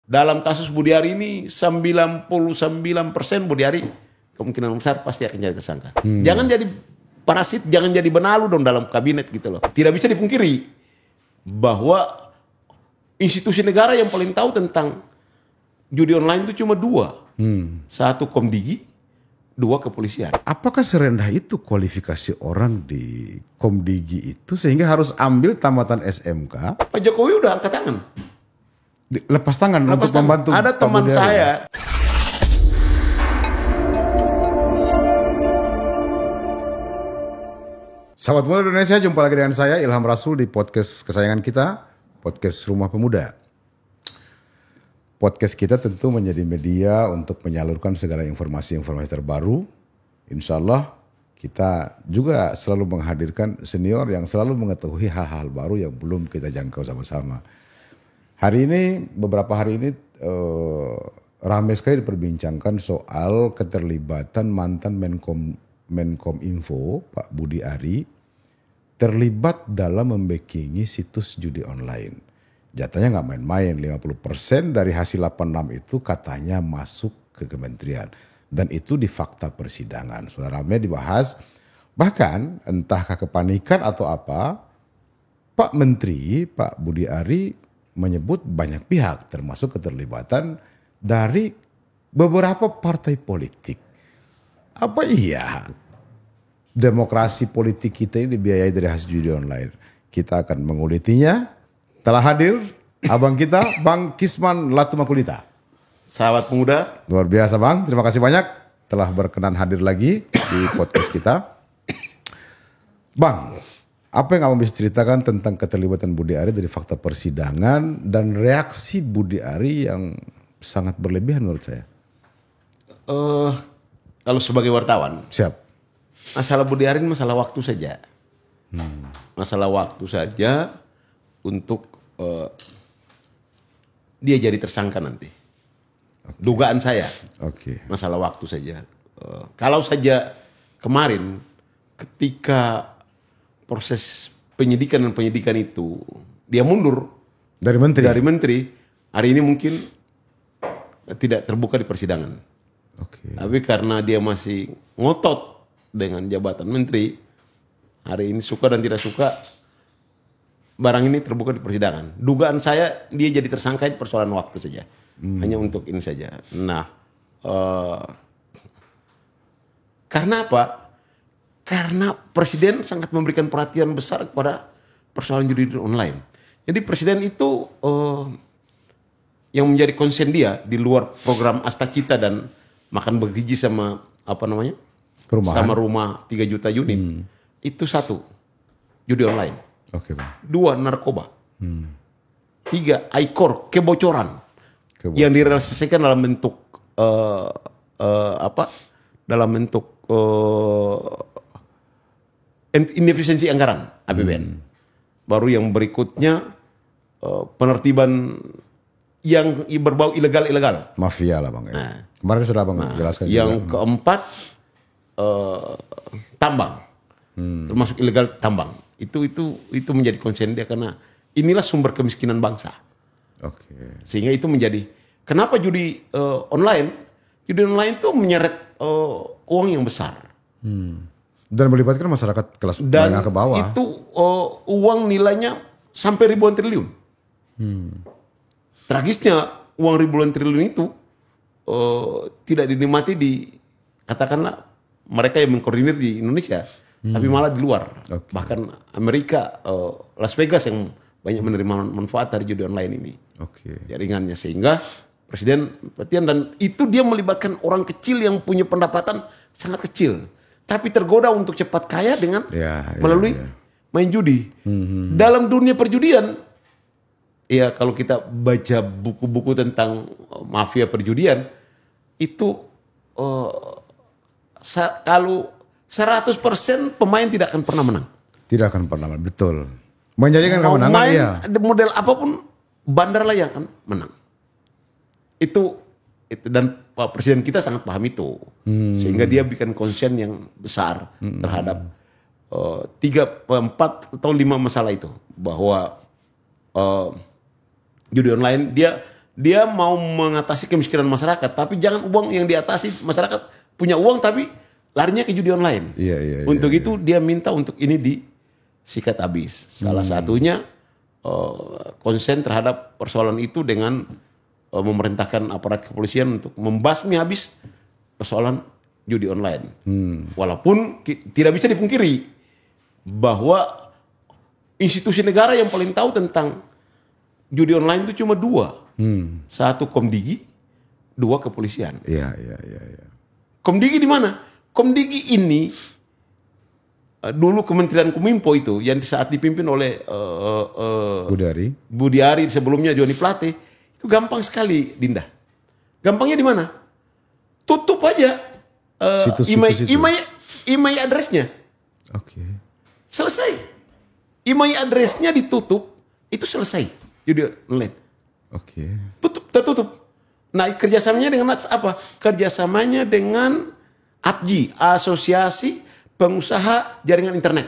Dalam kasus Budiari ini 99% Budiari kemungkinan besar pasti akan jadi tersangka. Jangan jadi parasit, jangan jadi benalu dong dalam kabinet gitu loh. Tidak bisa dipungkiri bahwa institusi negara yang paling tahu tentang judi online itu cuma dua. Satu Komdigi, dua kepolisian. Apakah serendah itu kualifikasi orang di Komdigi itu sehingga harus ambil tamatan SMK? Pak Jokowi udah angkat tangan. Lepas tangan untuk membantu. Ada Pak teman Budiari. saya. Sahabat Muda Indonesia, jumpa lagi dengan saya Ilham Rasul di podcast kesayangan kita, podcast Rumah Pemuda. Podcast kita tentu menjadi media untuk menyalurkan segala informasi-informasi terbaru. Insya Allah kita juga selalu menghadirkan senior yang selalu mengetahui hal-hal baru yang belum kita jangkau sama-sama. Hari ini, beberapa hari ini ramai sekali diperbincangkan soal keterlibatan mantan Menkom Info Pak Budi Ari terlibat dalam membackingi situs judi online. Jatahnya nggak main-main, 50% dari hasil 86 itu katanya masuk ke kementerian. Dan itu di fakta persidangan. Sudah ramai dibahas, bahkan entahkah kepanikan atau apa, Pak Menteri, Pak Budi Ari menyebut banyak pihak termasuk keterlibatan dari beberapa partai politik. Apa iya demokrasi politik kita ini dibiayai dari hasil judi online? Kita akan mengulitinya. Telah hadir abang kita, Bang Kisman Latumakulita. Sahabat Pemuda. Luar biasa Bang, terima kasih banyak telah berkenan hadir lagi di podcast kita. Bang, apa yang kamu bisa ceritakan tentang keterlibatan Budi Ari dari fakta persidangan dan reaksi Budi Ari yang sangat berlebihan menurut saya? Kalau sebagai wartawan, Siap. masalah Budi Ari masalah waktu saja. Masalah waktu saja untuk dia jadi tersangka nanti. Dugaan saya. Masalah waktu saja. Kalau saja kemarin ketika proses penyidikan itu dia mundur dari menteri, hari ini mungkin tidak terbuka di persidangan. Tapi karena dia masih ngotot dengan jabatan menteri, hari ini suka dan tidak suka barang ini terbuka di persidangan. Dugaan saya dia jadi tersangka itu persoalan waktu saja. Hanya untuk ini saja. Nah, karena apa? Karena presiden sangat memberikan perhatian besar kepada persoalan judi online. Jadi presiden itu yang menjadi konsen dia di luar program Asta Cita dan makan bergizi sama Perumahan. sama rumah 3 juta unit. Itu satu, judi online. Bang. 2, narkoba. 3, ICOR, kebocoran. Yang direalisasikan dalam bentuk dalam bentuk inefisiensi anggaran APBN. Baru yang berikutnya penertiban yang berbau ilegal. Mafia lah Bang. Kemarin sudah Bang jelaskan Yang juga. keempat tambang. Termasuk ilegal tambang. Itu menjadi konsen dia karena inilah sumber kemiskinan bangsa. Sehingga itu menjadi kenapa judi online? Judi online itu menyeret uang yang besar. Dan melibatkan masyarakat kelas menengah ke bawah. Dan itu uang nilainya sampai ribuan triliun. Tragisnya uang ribuan triliun itu tidak dinikmati di katakanlah mereka yang mengkoordinir di Indonesia, tapi malah di luar. Bahkan Amerika, Las Vegas yang banyak menerima manfaat dari judi online ini. Jaringannya sehingga presiden perhatian dan itu dia melibatkan orang kecil yang punya pendapatan sangat kecil, tapi tergoda untuk cepat kaya dengan melalui main judi. Dalam dunia perjudian, ya kalau kita baca buku-buku tentang mafia perjudian itu kalau 100% pemain tidak akan pernah menang. Tidak akan pernah menang, betul. Menjanjikan kemenangan main ya. Model apapun bandar lah yang akan menang. Itu dan Pak Presiden kita sangat paham itu. Sehingga dia bikin konsen yang besar terhadap 3, 4 atau 5 masalah itu. Bahwa judi online dia dia mau mengatasi kemiskinan masyarakat, tapi jangan uang yang diatasi masyarakat punya uang tapi larinya ke judi online. Untuk itu dia minta untuk ini disikat habis. Salah satunya konsen terhadap persoalan itu dengan memerintahkan aparat kepolisian untuk membasmi habis persoalan judi online. Walaupun tidak bisa dipungkiri bahwa institusi negara yang paling tahu tentang judi online itu cuma dua. Satu Komdigi, dua kepolisian. Iya. Komdigi di mana? Komdigi ini dulu Kementerian Kominfo itu yang saat dipimpin oleh Budiari sebelumnya Joni Plate itu gampang sekali, Dinda. Gampangnya di mana? Tutup aja email addressnya. Oke. Selesai. Email addressnya ditutup, itu selesai. Judi online. Oke. Tertutup. Nah, kerjasamanya dengan apa? Kerjasamanya dengan APJI, Asosiasi Pengusaha Jaringan Internet.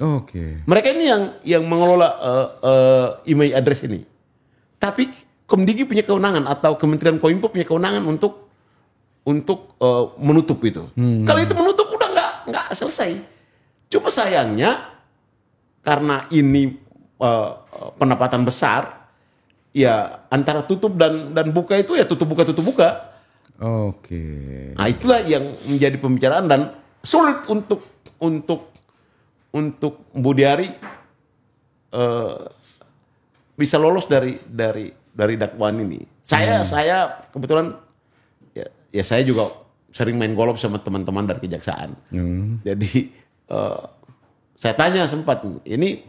Oke. Mereka ini yang mengelola email address ini. Tapi Komdigi punya kewenangan atau Kementerian Kominfo punya kewenangan untuk menutup itu. Kalau itu menutup udah nggak selesai. Cuma sayangnya karena ini pendapatan besar, ya antara tutup dan buka itu ya tutup buka. Oke. Nah itulah yang menjadi pembicaraan dan sulit untuk Budiari bisa lolos dari dakwaan ini. Saya kebetulan ya saya juga sering main golf sama teman-teman dari kejaksaan. Jadi saya tanya sempat, ini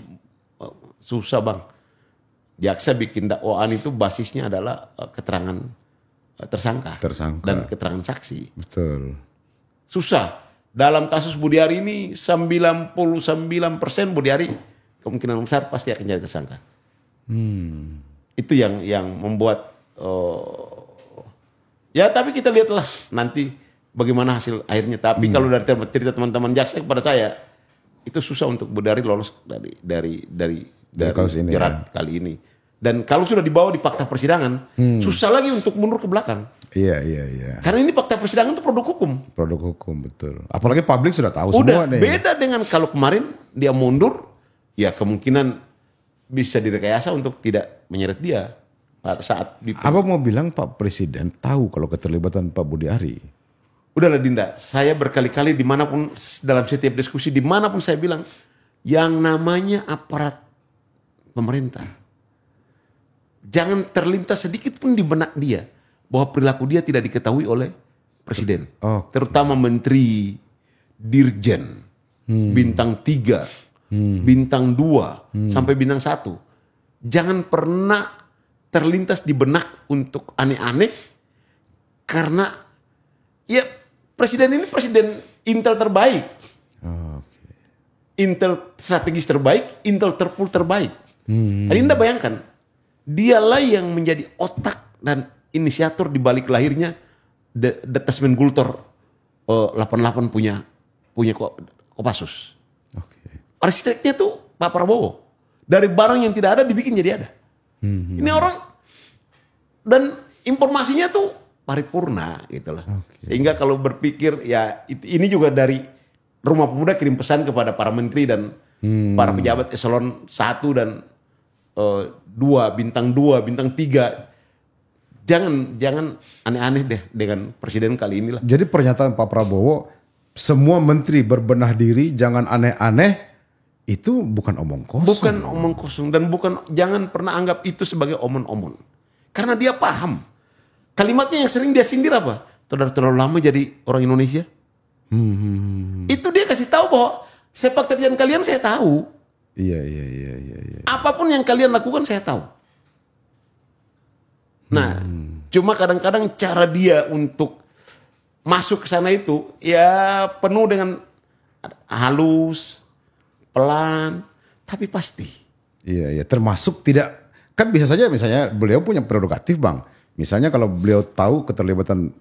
susah bang. Jaksa bikin dakwaan itu basisnya adalah keterangan tersangka dan keterangan saksi. Betul. Susah. Dalam kasus Budiari ini 99% Budiari kemungkinan besar pasti akan jadi tersangka. Itu yang membuat ya tapi kita lihatlah nanti bagaimana hasil akhirnya. Tapi kalau dari cerita teman-teman jaksa kepada saya itu susah untuk Budiari lolos dari ini, jerat kali ini. Dan kalau sudah dibawa di fakta persidangan, susah lagi untuk mundur ke belakang. Iya. Karena ini fakta persidangan itu produk hukum. Produk hukum, betul. Apalagi publik sudah tahu Udah, semua nih. beda dengan kalau kemarin dia mundur, ya kemungkinan bisa direkayasa untuk tidak menyeret dia pada saat Apa mau bilang Pak Presiden tahu kalau keterlibatan Pak Budiari? Udahlah Dinda, saya berkali-kali dimanapun dalam setiap diskusi dimanapun saya bilang yang namanya aparat pemerintah jangan terlintas sedikit pun di benak dia bahwa perilaku dia tidak diketahui oleh presiden, terutama menteri, dirjen, bintang 3, bintang 2 sampai bintang 1. Jangan pernah terlintas di benak untuk aneh-aneh karena ya presiden ini presiden intel terbaik. Intel strategis terbaik, intel terpul terbaik. Jadi Anda bayangkan, dialah yang menjadi otak dan inisiator di balik lahirnya Detasmen Gultor 88 punya Kopassus. Arsiteknya tuh Pak Prabowo. Dari barang yang tidak ada dibikin jadi ada. Ini orang dan informasinya tuh paripurna gitu loh. Sehingga kalau berpikir ya ini juga dari Rumah Pemuda kirim pesan kepada para menteri dan para pejabat eselon 1 dan 2, bintang 3. Jangan aneh-aneh deh dengan presiden kali inilah. Jadi pernyataan Pak Prabowo, semua menteri berbenah diri, jangan aneh-aneh, itu bukan omong kosong. Bukan omong kosong dan jangan pernah anggap itu sebagai omon-omon. Karena dia paham. Kalimatnya yang sering dia sindir apa? Terlalu lama jadi orang Indonesia. Itu dia kasih tahu bahwa sepak terjang kalian saya tahu. Iya. Apapun yang kalian lakukan saya tahu. Nah, cuma kadang-kadang cara dia untuk masuk ke sana itu ya penuh dengan halus, pelan, tapi pasti. Iya, termasuk tidak, kan bisa saja misalnya beliau punya prerogatif Bang. Misalnya kalau beliau tahu keterlibatan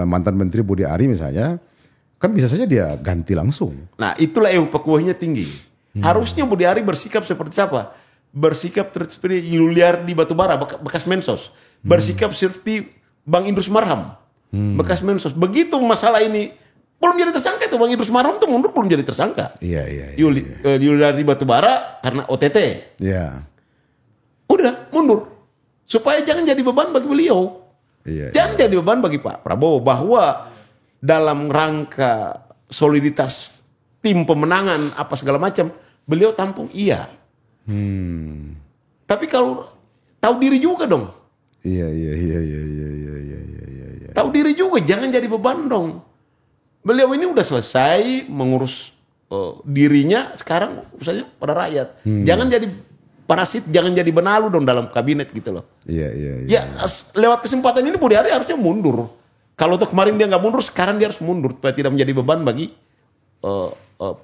mantan menteri Budiari misalnya, kan bisa saja dia ganti langsung. Nah itulah pekuahnya tinggi. Harusnya Budiari bersikap seperti siapa? Bersikap seperti Yuliardi Batubara, bekas Mensos. bersikap seperti Bang Idrus Marham, bekas Mensos. Begitu masalah ini belum jadi tersangka itu, Bang Idrus Marham itu mundur belum jadi tersangka. Iya. Yuli Batubara karena OTT. Iya. Udah mundur supaya jangan jadi beban bagi beliau. Iya. Jangan jadi beban bagi Pak Prabowo, bahwa dalam rangka soliditas tim pemenangan apa segala macam beliau tampung iya. Tapi kalau tahu diri juga dong. Iya. Tahu diri juga, jangan jadi beban dong. Beliau ini udah selesai mengurus dirinya, sekarang urusannya pada rakyat. Jangan jadi parasit, jangan jadi benalu dong dalam kabinet gitu loh. Iya. Ya lewat kesempatan ini Budi Ari harusnya mundur. Kalau tuh kemarin dia nggak mundur, sekarang dia harus mundur supaya tidak menjadi beban bagi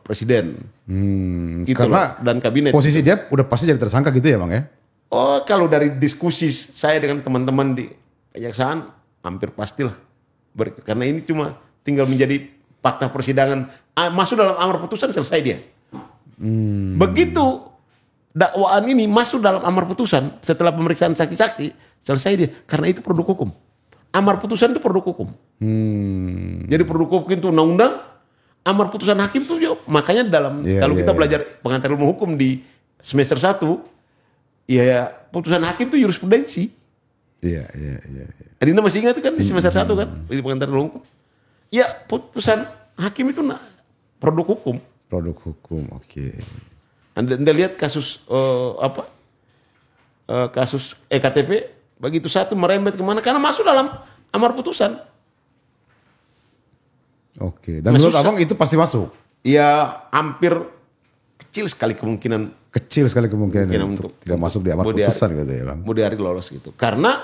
presiden. Gitu Karena loh, dan kabinet. posisi dia udah pasti jadi tersangka gitu ya Bang ya? Oh, kalau dari diskusi saya dengan teman-teman di kejaksaan hampir pastilah. Karena ini cuma tinggal menjadi fakta persidangan. Masuk dalam amar putusan, selesai dia. Begitu dakwaan ini masuk dalam amar putusan, setelah pemeriksaan saksi-saksi, selesai dia. Karena itu produk hukum. Amar putusan itu produk hukum. Jadi produk hukum itu undang-undang, amar putusan hakim itu juga. Makanya dalam kalau kita belajar pengantar ilmu hukum di semester 1, ya putusan hakim itu jurisprudensi. Iya. Adina masih ingat itu kan di semester 1 kan, di pengantar ilmu hukum. Ya putusan hakim itu produk hukum. Produk hukum, oke. Anda lihat kasus kasus EKTP, begitu satu merembet kemana karena masuk dalam amar putusan. Oke. Dan menurut Abang itu pasti masuk? Ya hampir kecil sekali kemungkinan untuk tidak masuk di amar putusan gitu ya Bang. Budi Ari lolos gitu. Karena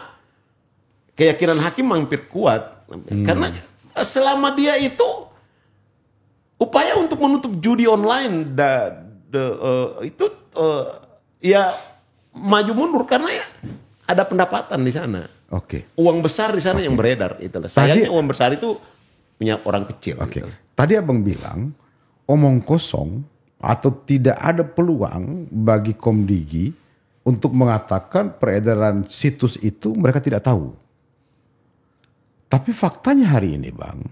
keyakinan hakim hampir kuat. Karena selama dia itu upaya untuk menutup judi online ya maju mundur karena ya ada pendapatan di sana. Oke. Uang besar di sana yang beredar itulah. Sayangnya uang besar itu punya orang kecil. Oke. Gitu. Tadi Abang bilang omong kosong atau tidak ada peluang bagi Komdigi untuk mengatakan peredaran situs itu mereka tidak tahu. Tapi faktanya hari ini Bang,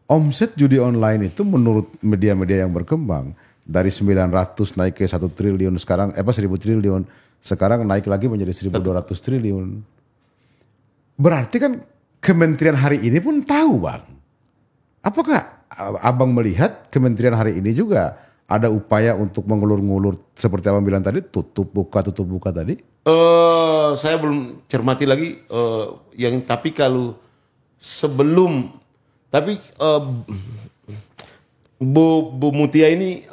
omset judi online itu menurut media-media yang berkembang dari 900 naik ke 1 triliun sekarang 1.000 triliun, sekarang naik lagi menjadi 1.200 triliun. Berarti kan kementerian hari ini pun tahu Bang. Apakah Abang melihat kementerian hari ini juga ada upaya untuk mengulur-ngulur seperti Abang bilang tadi, tutup buka tadi? Saya belum cermati lagi tapi kalau sebelum Bu Mutia ini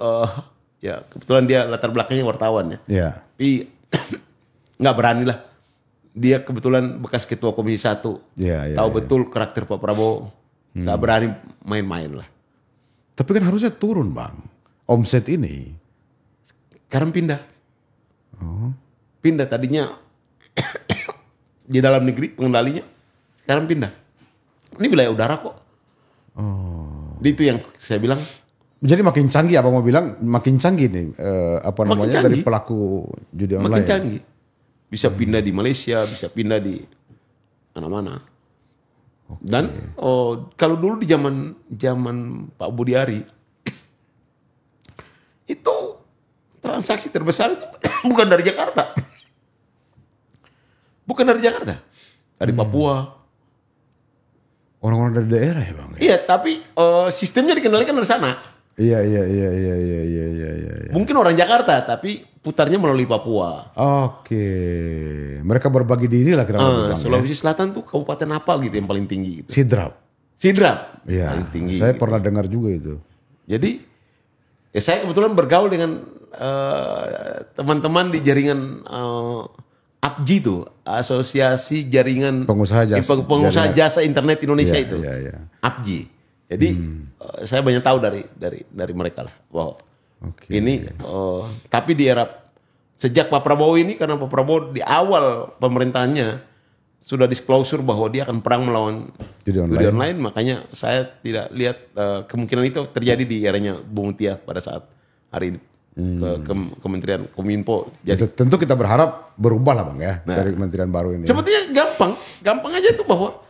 ya kebetulan dia latar belakangnya wartawan ya. Iya. Tapi nggak berani lah. Dia kebetulan bekas ketua Komisi 1. Tahu betul karakter Pak Prabowo. Nggak berani main-main lah. Tapi kan harusnya turun Bang. Omset ini. Sekarang pindah. Pindah tadinya di dalam negeri pengendalinya. Sekarang pindah. Ini wilayah udara kok. Itu yang saya bilang. Jadi makin canggih, apa mau bilang makin canggih nih dari pelaku judi online. Makin canggih. Bisa pindah di Malaysia, bisa pindah di mana-mana. Dan kalau dulu di zaman Pak Budi Ari itu transaksi terbesar itu bukan dari Jakarta. Bukan dari Jakarta. Dari Papua. Orang-orang dari daerah ya Bang? Iya, tapi sistemnya dikendalikan dari sana. Iya. Mungkin orang Jakarta, tapi putarnya melalui Papua. Oke. Mereka berbagi diri lah kira-kira. Sulawesi Selatan tuh kabupaten apa gitu yang paling tinggi gitu? Sidrap. Iya, paling tinggi. Saya pernah dengar juga itu. Jadi, ya saya kebetulan bergaul dengan teman-teman di jaringan APJI tuh, Asosiasi Jaringan Pengusaha Jasa Internet Indonesia itu. Iya. APJI. Jadi saya banyak tahu dari mereka lah bahwa ini tapi di era sejak Pak Prabowo ini, karena Pak Prabowo di awal pemerintahannya sudah disclosure bahwa dia akan perang melawan judi online, makanya saya tidak lihat kemungkinan itu terjadi di eranya Bung Mutia pada saat hari ini Kementerian Kominfo. Jadi tentu kita berharap berubah lah Bang ya dari kementerian baru ini. Sepertinya gampang aja itu bahwa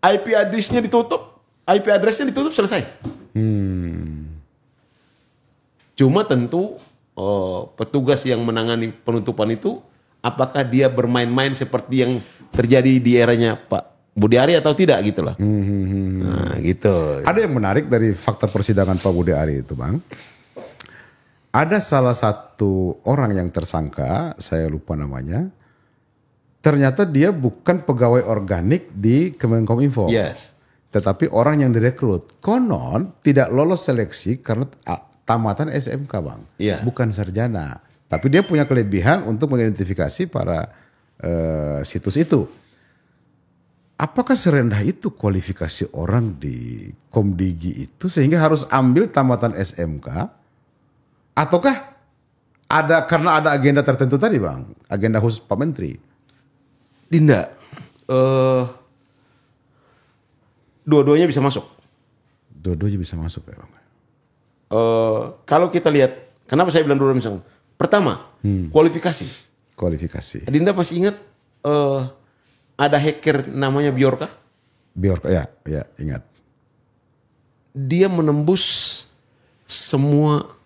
IP address-nya ditutup selesai. Cuma tentu petugas yang menangani penutupan itu apakah dia bermain-main seperti yang terjadi di eranya Pak Budi Ari atau tidak gitu loh. Nah, gitu. Ada yang menarik dari fakta persidangan Pak Budi Ari itu Bang. Ada salah satu orang yang tersangka, saya lupa namanya. Ternyata dia bukan pegawai organik di Kemenkominfo. Yes. Tetapi orang yang direkrut. Konon tidak lolos seleksi karena tamatan SMK Bang. Iya. Bukan sarjana. Tapi dia punya kelebihan untuk mengidentifikasi para situs itu. Apakah serendah itu kualifikasi orang di Komdigi itu sehingga harus ambil tamatan SMK? Ataukah karena ada agenda tertentu tadi Bang? Agenda khusus Pak Menteri? Dinda, dua-duanya bisa masuk. Dua-duanya bisa masuk ya Bang? Kalau kita lihat, kenapa saya bilang dua-duanya bisa masuk? Pertama, kualifikasi. Dinda masih ingat ada hacker namanya Bjorka? Bjorka, ya ingat. Dia menembus semua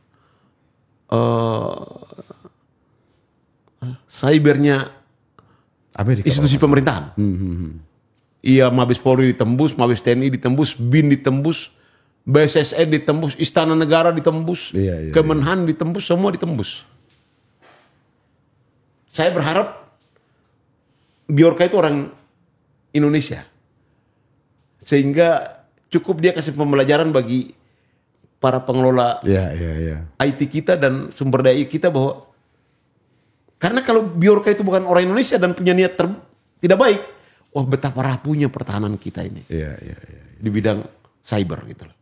cybernya Amerika, institusi pemerintahan. Iya, Mabes Polri ditembus, Mabes TNI ditembus, BIN ditembus, BSSN ditembus, Istana Negara ditembus, Kemenhan ditembus, semua ditembus. Saya berharap Bjorka itu orang Indonesia. Sehingga cukup dia kasih pembelajaran bagi para pengelola IT kita dan sumber daya kita bahwa karena kalau Bjorka itu bukan orang Indonesia dan punya niat tidak baik, wah betapa rapuhnya pertahanan kita ini di bidang cyber gitu loh.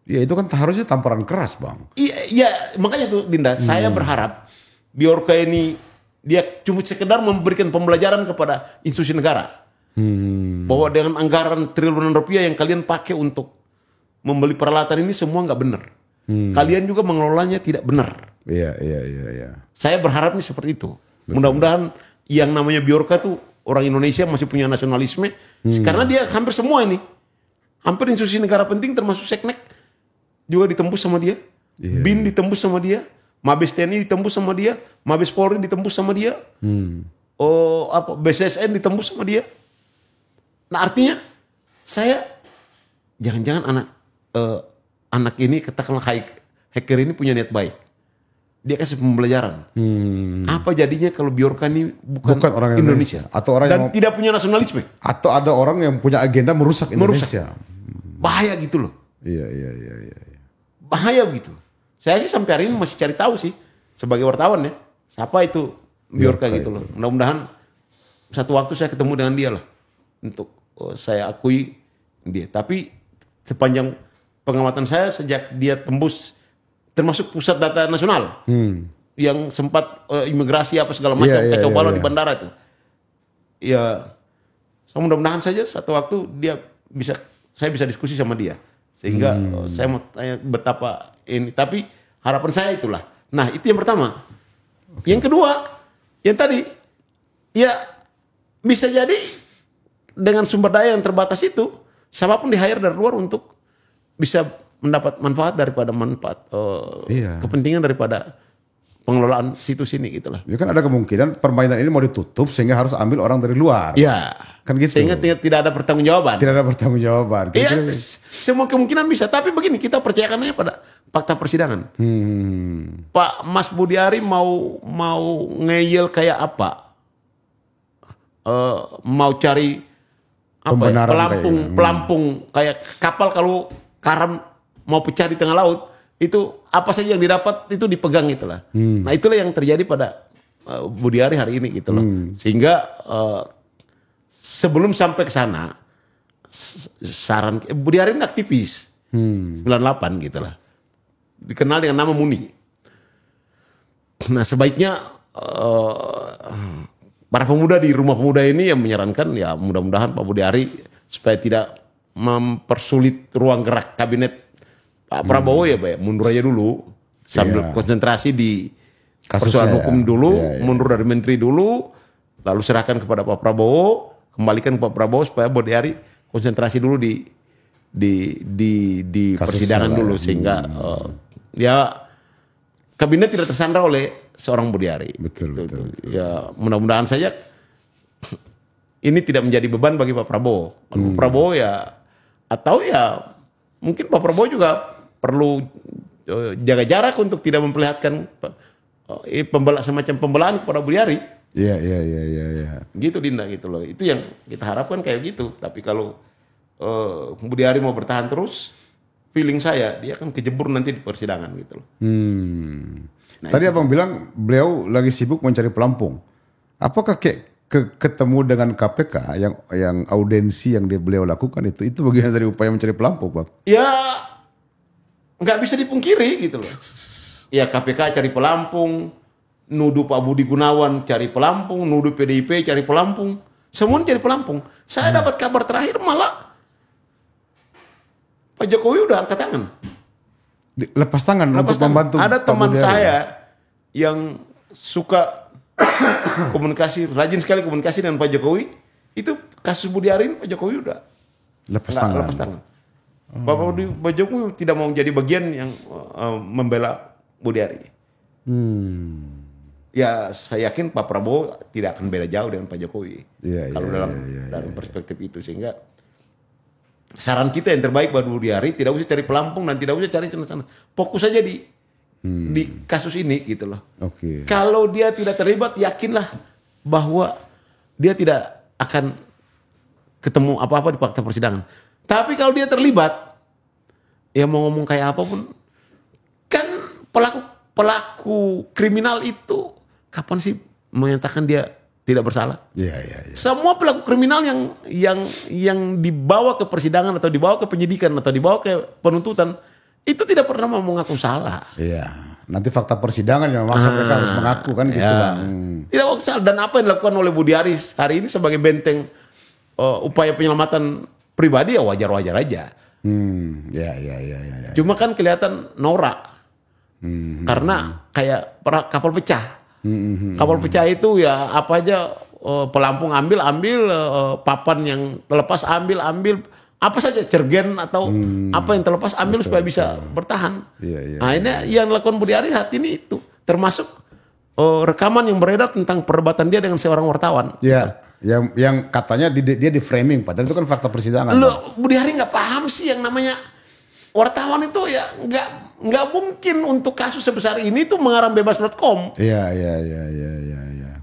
Ya itu kan harusnya tamparan keras Bang. Iya makanya tuh Dinda, saya berharap Bjorka ini dia cuma sekedar memberikan pembelajaran kepada institusi negara bahwa dengan anggaran triliunan rupiah yang kalian pakai untuk membeli peralatan ini semua nggak benar. Kalian juga mengelolanya tidak benar. Iya. Saya berharapnya seperti itu. Mudah-mudahan yang namanya Bjorka tuh orang Indonesia masih punya nasionalisme. Karena dia hampir semua ini. Hampir institusi negara penting termasuk Seknek juga ditembus sama dia. BIN ditembus sama dia. Mabes TNI ditembus sama dia. Mabes Polri ditembus sama dia. BSSN ditembus sama dia. Nah artinya saya jangan-jangan anak ini katakanlah hacker ini punya niat baik. Dia kasih pembelajaran. Apa jadinya kalau Bjorka ini bukan orang Indonesia atau orang dan tidak punya nasionalisme? Atau ada orang yang punya agenda merusak Indonesia. Bahaya gitu loh. Iya. Bahaya begitu. Saya sih sampai hari ini masih cari tahu sih sebagai wartawan ya. Siapa itu Bjorka gitu loh. Mudah-mudahan satu waktu saya ketemu dengan dia lah. Untuk saya akui dia. Tapi sepanjang pengamatan saya sejak dia tembus termasuk pusat data nasional yang sempat imigrasi apa segala macam kacau balau di bandara itu. Ya, so mudah-mudahan saja satu waktu saya bisa diskusi sama dia sehingga saya mau tanya betapa ini. Tapi harapan saya itulah. Nah itu yang pertama. Yang kedua, yang tadi ya bisa jadi dengan sumber daya yang terbatas itu siapapun di-hire dari luar untuk bisa mendapat manfaat daripada kepentingan daripada pengelolaan situs ini gitulah. Ya kan ada kemungkinan permainan ini mau ditutup sehingga harus ambil orang dari luar. Iya. Kan gitu. Sehingga tidak ada pertanggungjawaban. Iya, semua kemungkinan bisa. Tapi begini, kita percayakan aja pada fakta persidangan. Pak Mas Budi Ari mau ngeyel kayak apa? Mau cari pelampung kayak kapal kalau karam mau pecah di tengah laut, itu apa saja yang didapat itu dipegang itulah. Nah itulah yang terjadi pada Budi Ari hari ini gitu loh. Sehingga sebelum sampai ke sana, Budi Ari ini aktivis 98 gitu lah. Dikenal dengan nama Muni. Nah sebaiknya para pemuda di Rumah Pemuda ini yang menyarankan ya mudah-mudahan Pak Budi Ari supaya tidak mempersulit ruang gerak kabinet Pak Prabowo ya mundur aja dulu. sambil konsentrasi di Kasusnya persoalan hukum dulu, Iya. mundur dari menteri dulu, lalu serahkan kepada Pak Prabowo, kembalikan ke Pak Prabowo supaya Budi Ari konsentrasi dulu di Kasusnya persidangan lah, dulu sehingga ya kabinet tidak tersandra oleh seorang Budi Ari. Betul. Ya mudah-mudahan saja ini tidak menjadi beban bagi Pak Prabowo. Kalau Pak Prabowo ya atau ya mungkin Pak Prabowo juga perlu jaga jarak untuk tidak memperlihatkan semacam pembelaan kepada Budi Ari. Iya. Gitu Dinda gitu loh. Itu yang kita harapkan kayak gitu. Tapi kalau Budi Ari mau bertahan terus, feeling saya dia akan kejebur nanti di persidangan gitu loh. Nah, Tadi abang bilang beliau lagi sibuk mencari pelampung. Apakah ketemu dengan KPK yang audensi yang beliau lakukan itu bagian dari upaya mencari pelampung, Bang? Ya nggak bisa dipungkiri gitu loh. Ya KPK cari pelampung, nuduh Pak Budi Gunawan cari pelampung, nuduh PDIP cari pelampung, semua cari pelampung. Saya dapat kabar terakhir malah Pak Jokowi udah angkat tangan. Lepas tangan untuk tangan. membantu. Ada Pak teman Budi Ari. saya yang suka komunikasi, rajin sekali komunikasi dengan Pak Jokowi. Itu kasus Budi Ari ini Pak Jokowi udah lepas tangan. Pak Jokowi tidak mau jadi bagian yang membela Budi Ari. Ya saya yakin Pak Prabowo tidak akan beda jauh dengan Pak Jokowi. Kalau dalam perspektif itu, sehingga saran kita yang terbaik buat Budi Ari tidak usah cari pelampung dan tidak usah cari sana-sana. Fokus saja di kasus ini gitu loh. Oke. Kalau dia tidak terlibat, yakinlah bahwa dia tidak akan ketemu apa-apa di fakta persidangan. Tapi kalau dia terlibat, ya mau ngomong kayak apapun, kan pelaku kriminal itu kapan sih menyatakan dia tidak bersalah? Iya. Semua pelaku kriminal yang dibawa ke persidangan atau dibawa ke penyidikan atau dibawa ke penuntutan itu tidak pernah mau mengaku salah. Iya. Nanti fakta persidangan yang memaksa mereka harus mengaku kan gitu, Bang. Tidak mengaku salah. Dan apa yang dilakukan oleh Budi Ari hari ini sebagai benteng upaya penyelamatan pribadi ya wajar-wajar aja. Iya. Cuma kan kelihatan norak. Karena kayak kapal pecah. Kapal pecah itu ya apa aja pelampung ambil papan yang terlepas ambil apa saja cergen atau apa yang terlepas ambil supaya bisa bertahan. Iya. Nah ini yang dilakukan Budi Ari saat ini itu termasuk rekaman yang beredar tentang perdebatan dia dengan seorang wartawan. Iya. Yang katanya dia di framing, padahal itu kan fakta persidangan. Budi Ari nggak paham sih yang namanya wartawan itu ya nggak mungkin untuk kasus sebesar ini tuh mengarang bebas.com. Iya.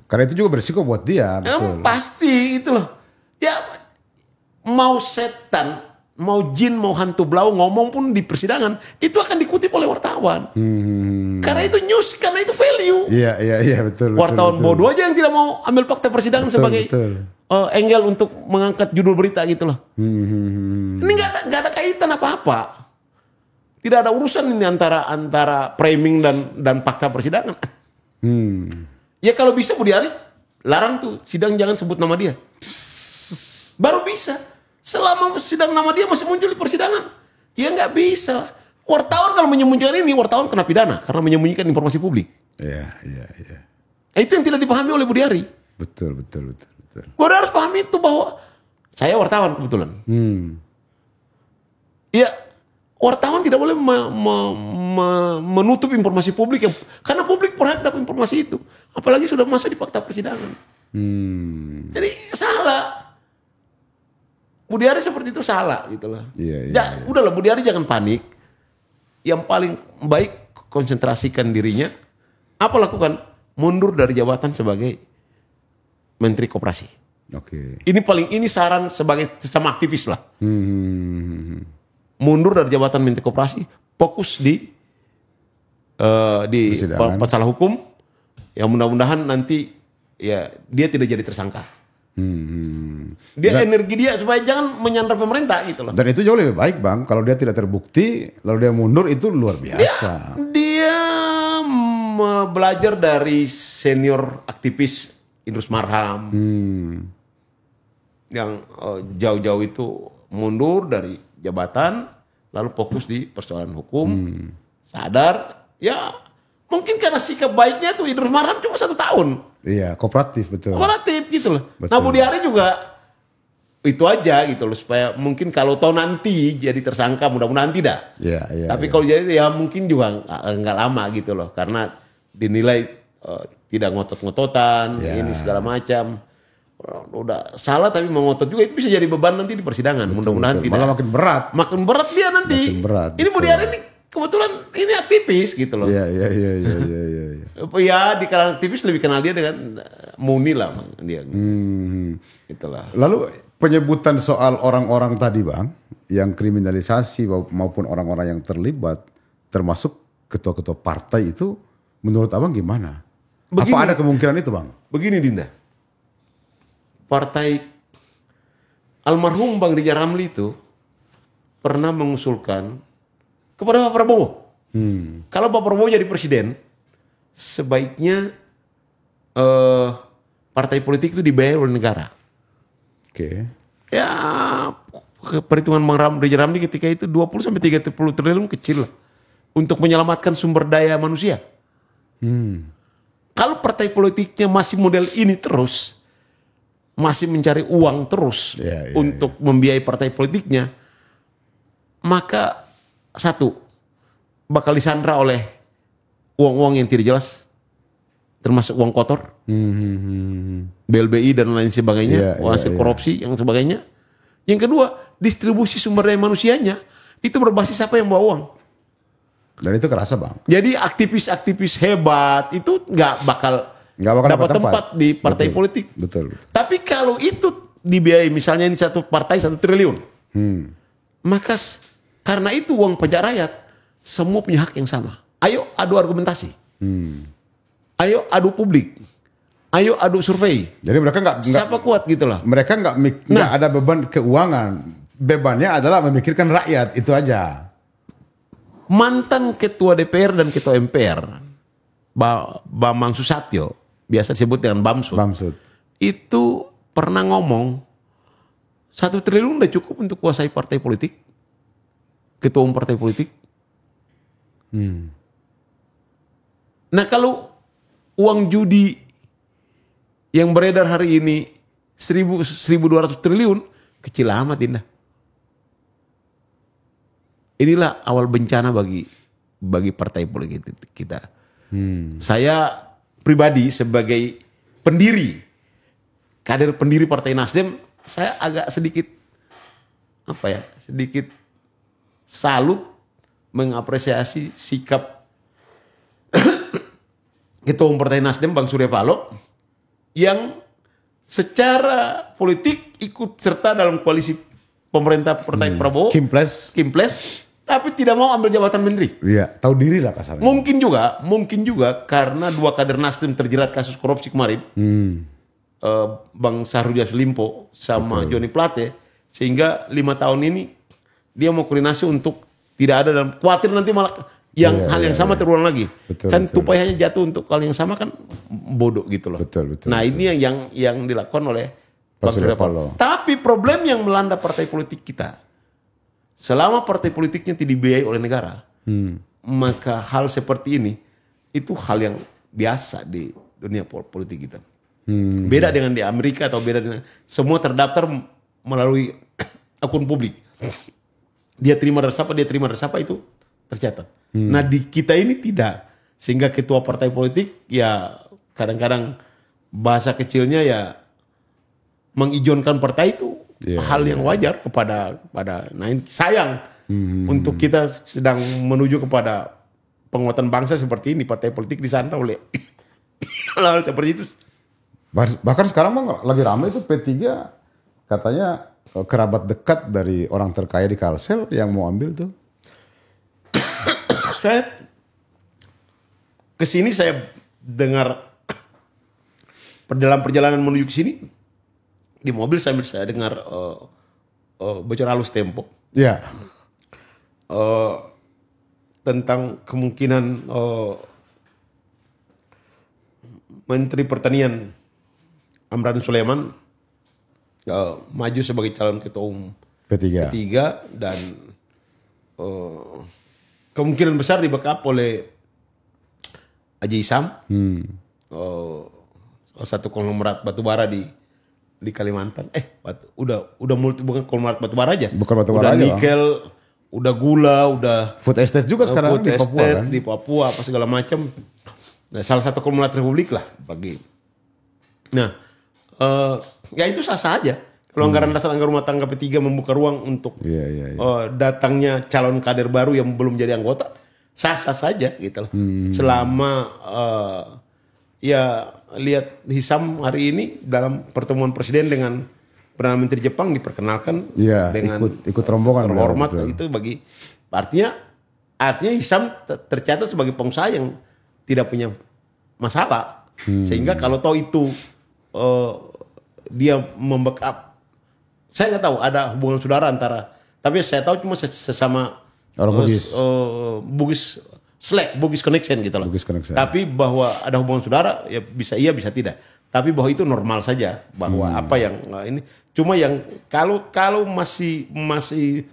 Karena itu juga berisiko buat dia. Betul. Pasti itu loh. Ya mau setan, mau jin, mau hantu belau ngomong pun di persidangan itu akan dikutip oleh wartawan. Karena itu news, karena itu value. Iya betul. Wartawan bodoh aja yang tidak mau ambil fakta persidangan sebagai angle untuk mengangkat judul berita gitu loh. Ini nggak ada kaitan apa-apa. Tidak ada urusan ini antara framing dan fakta persidangan. Ya kalau bisa Budi Ari larang tuh sidang jangan sebut nama dia. Baru bisa. Selama sidang nama dia masih muncul di persidangan, ya nggak bisa. Wartawan kalau menyembunyikan ini, wartawan kena pidana karena menyembunyikan informasi publik. Iya. Itu yang tidak dipahami oleh Budi Ari. Betul. Budi harus pahami itu bahwa saya wartawan kebetulan. Ya, wartawan tidak boleh menutup informasi publik karena publik berhak dapat informasi itu. Apalagi sudah masuk di fakta persidangan. Jadi salah. Budi Ari seperti itu salah gitu loh. Iya. Udahlah Budi Ari jangan panik. Yang paling baik konsentrasikan dirinya. Apa lakukan? Mundur dari jabatan sebagai Menteri Koperasi. Oke. Ini saran sebagai sesama aktivis lah. Mundur dari jabatan Menteri Koperasi, fokus di masalah hukum. Ya mudah-mudahan nanti ya dia tidak jadi tersangka. Energi dia supaya jangan menyandra pemerintah gitu loh. Dan itu jauh lebih baik, Bang. Kalau dia tidak terbukti, lalu dia mundur itu luar biasa. Dia belajar dari senior aktivis Idrus Marham yang jauh-jauh itu mundur dari jabatan lalu fokus di persoalan hukum, sadar Ya mungkin karena sikap baiknya tuh Idrus Marham cuma 1 tahun. Iya, kooperatif betul. Kooperatif gitu loh. Betul. Nah Budi Ari juga itu aja gitu loh, supaya mungkin kalau tahu nanti jadi tersangka, mudah-mudahan tidak. Iya. Tapi kalau jadi ya mungkin juga nggak lama gitu loh, karena dinilai tidak ngotot-ngototan, ini segala macam. Udah salah tapi mengotot juga, itu bisa jadi beban nanti di persidangan. Mudah-mudahan tidak. Malah makin berat. Makin berat dia nanti. Makin berat, Ini Budi Ari ini kebetulan ini aktivis gitu loh. Iya. Ya di kalangan aktivis lebih kenal dia dengan Muni lah dia. Itulah. Lalu penyebutan soal orang-orang tadi Bang, yang kriminalisasi maupun orang-orang yang terlibat, termasuk ketua-ketua partai itu, menurut Abang gimana? Begini, apa ada kemungkinan itu Bang? Begini Dinda, partai almarhum Bang Rijal Ramli itu pernah mengusulkan kepada Pak Prabowo, kalau Pak Prabowo jadi presiden, sebaiknya partai politik itu dibayar oleh negara. Oke. Ya perhitungan Bang Rijal Ramli ketika itu 20-30 triliun kecil lah untuk menyelamatkan sumber daya manusia. Kalau partai politiknya masih model ini terus, masih mencari uang terus untuk membiayai partai politiknya, maka satu, bakal disandra oleh uang-uang yang tidak jelas, termasuk uang kotor, BLBI dan lain sebagainya, hasil korupsi yang sebagainya. Yang kedua, distribusi sumber daya manusianya itu berbasis apa yang bawa uang. Dan itu kerasa Bang. Jadi aktivis-aktivis hebat itu nggak bakal dapat tempat di partai politik. Betul. Tapi kalau itu dibiayai, misalnya ini satu partai 1 triliun, maka karena itu uang pajak rakyat, semua punya hak yang sama. Ayo adu argumentasi. Ayo adu publik. Ayo adu survei. Jadi mereka nggak siapa kuat gitu loh. Mereka nggak ada beban keuangan. Bebannya adalah memikirkan rakyat, itu aja. Mantan ketua DPR dan ketua MPR, Bambang Susatyo, biasa disebut dengan Bamsud, itu pernah ngomong 1 triliun udah cukup untuk kuasai partai politik, ketua umum partai politik. Nah kalau uang judi yang beredar hari ini 1.200 triliun, kecil amat Dinda. Inilah awal bencana bagi partai politik kita. Saya pribadi sebagai kader pendiri Partai Nasdem, saya agak sedikit salut mengapresiasi sikap Ketua Umum Partai Nasdem Bang Surya Paloh yang secara politik ikut serta dalam koalisi pemerintah Partai Prabowo, Kimples, tapi tidak mau ambil jabatan menteri. Iya, tahu diri lah kasarnya. Mungkin juga karena 2 kader Nasdem terjerat kasus korupsi kemarin, Bang Syahrul Yassin Limpo sama Joni Plate, sehingga 5 tahun ini dia mau koordinasi untuk tidak ada dalam khawatir nanti malah hal yang sama terulang lagi. Tupai hanya jatuh untuk hal yang sama kan bodoh gitu loh. Nah ini yang dilakukan oleh Bang Surya Paloh. Tapi problem yang melanda partai politik kita, selama partai politiknya tidak dibiayai oleh negara, maka hal seperti ini itu hal yang biasa di dunia politik kita. Beda dengan di Amerika atau beda dengan semua terdaftar melalui akun publik. Dia terima resapa itu tercatat. Nah di kita ini tidak, sehingga ketua partai politik ya kadang-kadang bahasa kecilnya ya mengijonkan partai itu hal yang wajar kepada nah ini sayang untuk kita sedang menuju kepada penguatan bangsa seperti ini, partai politik disandra oleh hal seperti itu. Bahkan sekarang Bang lagi ramai itu P3 katanya kerabat dekat dari orang terkaya di Kalsel yang mau ambil tuh. Saya kesini saya dengar dalam perjalanan menuju ke sini di mobil sambil saya dengar bocor halus Tempo. Ya. Tentang kemungkinan Menteri Pertanian Amran Sulaiman maju sebagai calon ketua umum P3 dan kemungkinan besar di backup oleh Haji Hisam, salah satu konglomerat batubara di Kalimantan. Udah multi, bukan konglomerat batubara aja. Bukan batubara udah aja. Nikel, udah gula, udah Food estate juga sekarang food di Papua estate kan. di Papua apa segala macam. Nah, salah satu konglomerat republik lah bagi. Nah, ya itu sah-sah aja. Kalau anggaran dasar anggaran rumah tangga P3 membuka ruang untuk datangnya calon kader baru yang belum jadi anggota, sah-sah saja gitu loh. Selama ya lihat Hisam hari ini dalam pertemuan presiden dengan Perdana Menteri Jepang diperkenalkan dengan ikut rombongan terhormat itu bagi artinya Hisam tercatat sebagai pengusaha yang tidak punya masalah. Sehingga kalau tahu itu dia membackup, saya nggak tahu ada hubungan saudara antara, tapi saya tahu cuma sesama orang Bugis. Bugis connection gitu loh. Bugis connection. Tapi bahwa ada hubungan saudara ya bisa iya bisa tidak. Tapi bahwa itu normal saja bahwa apa yang ini cuma yang kalau masih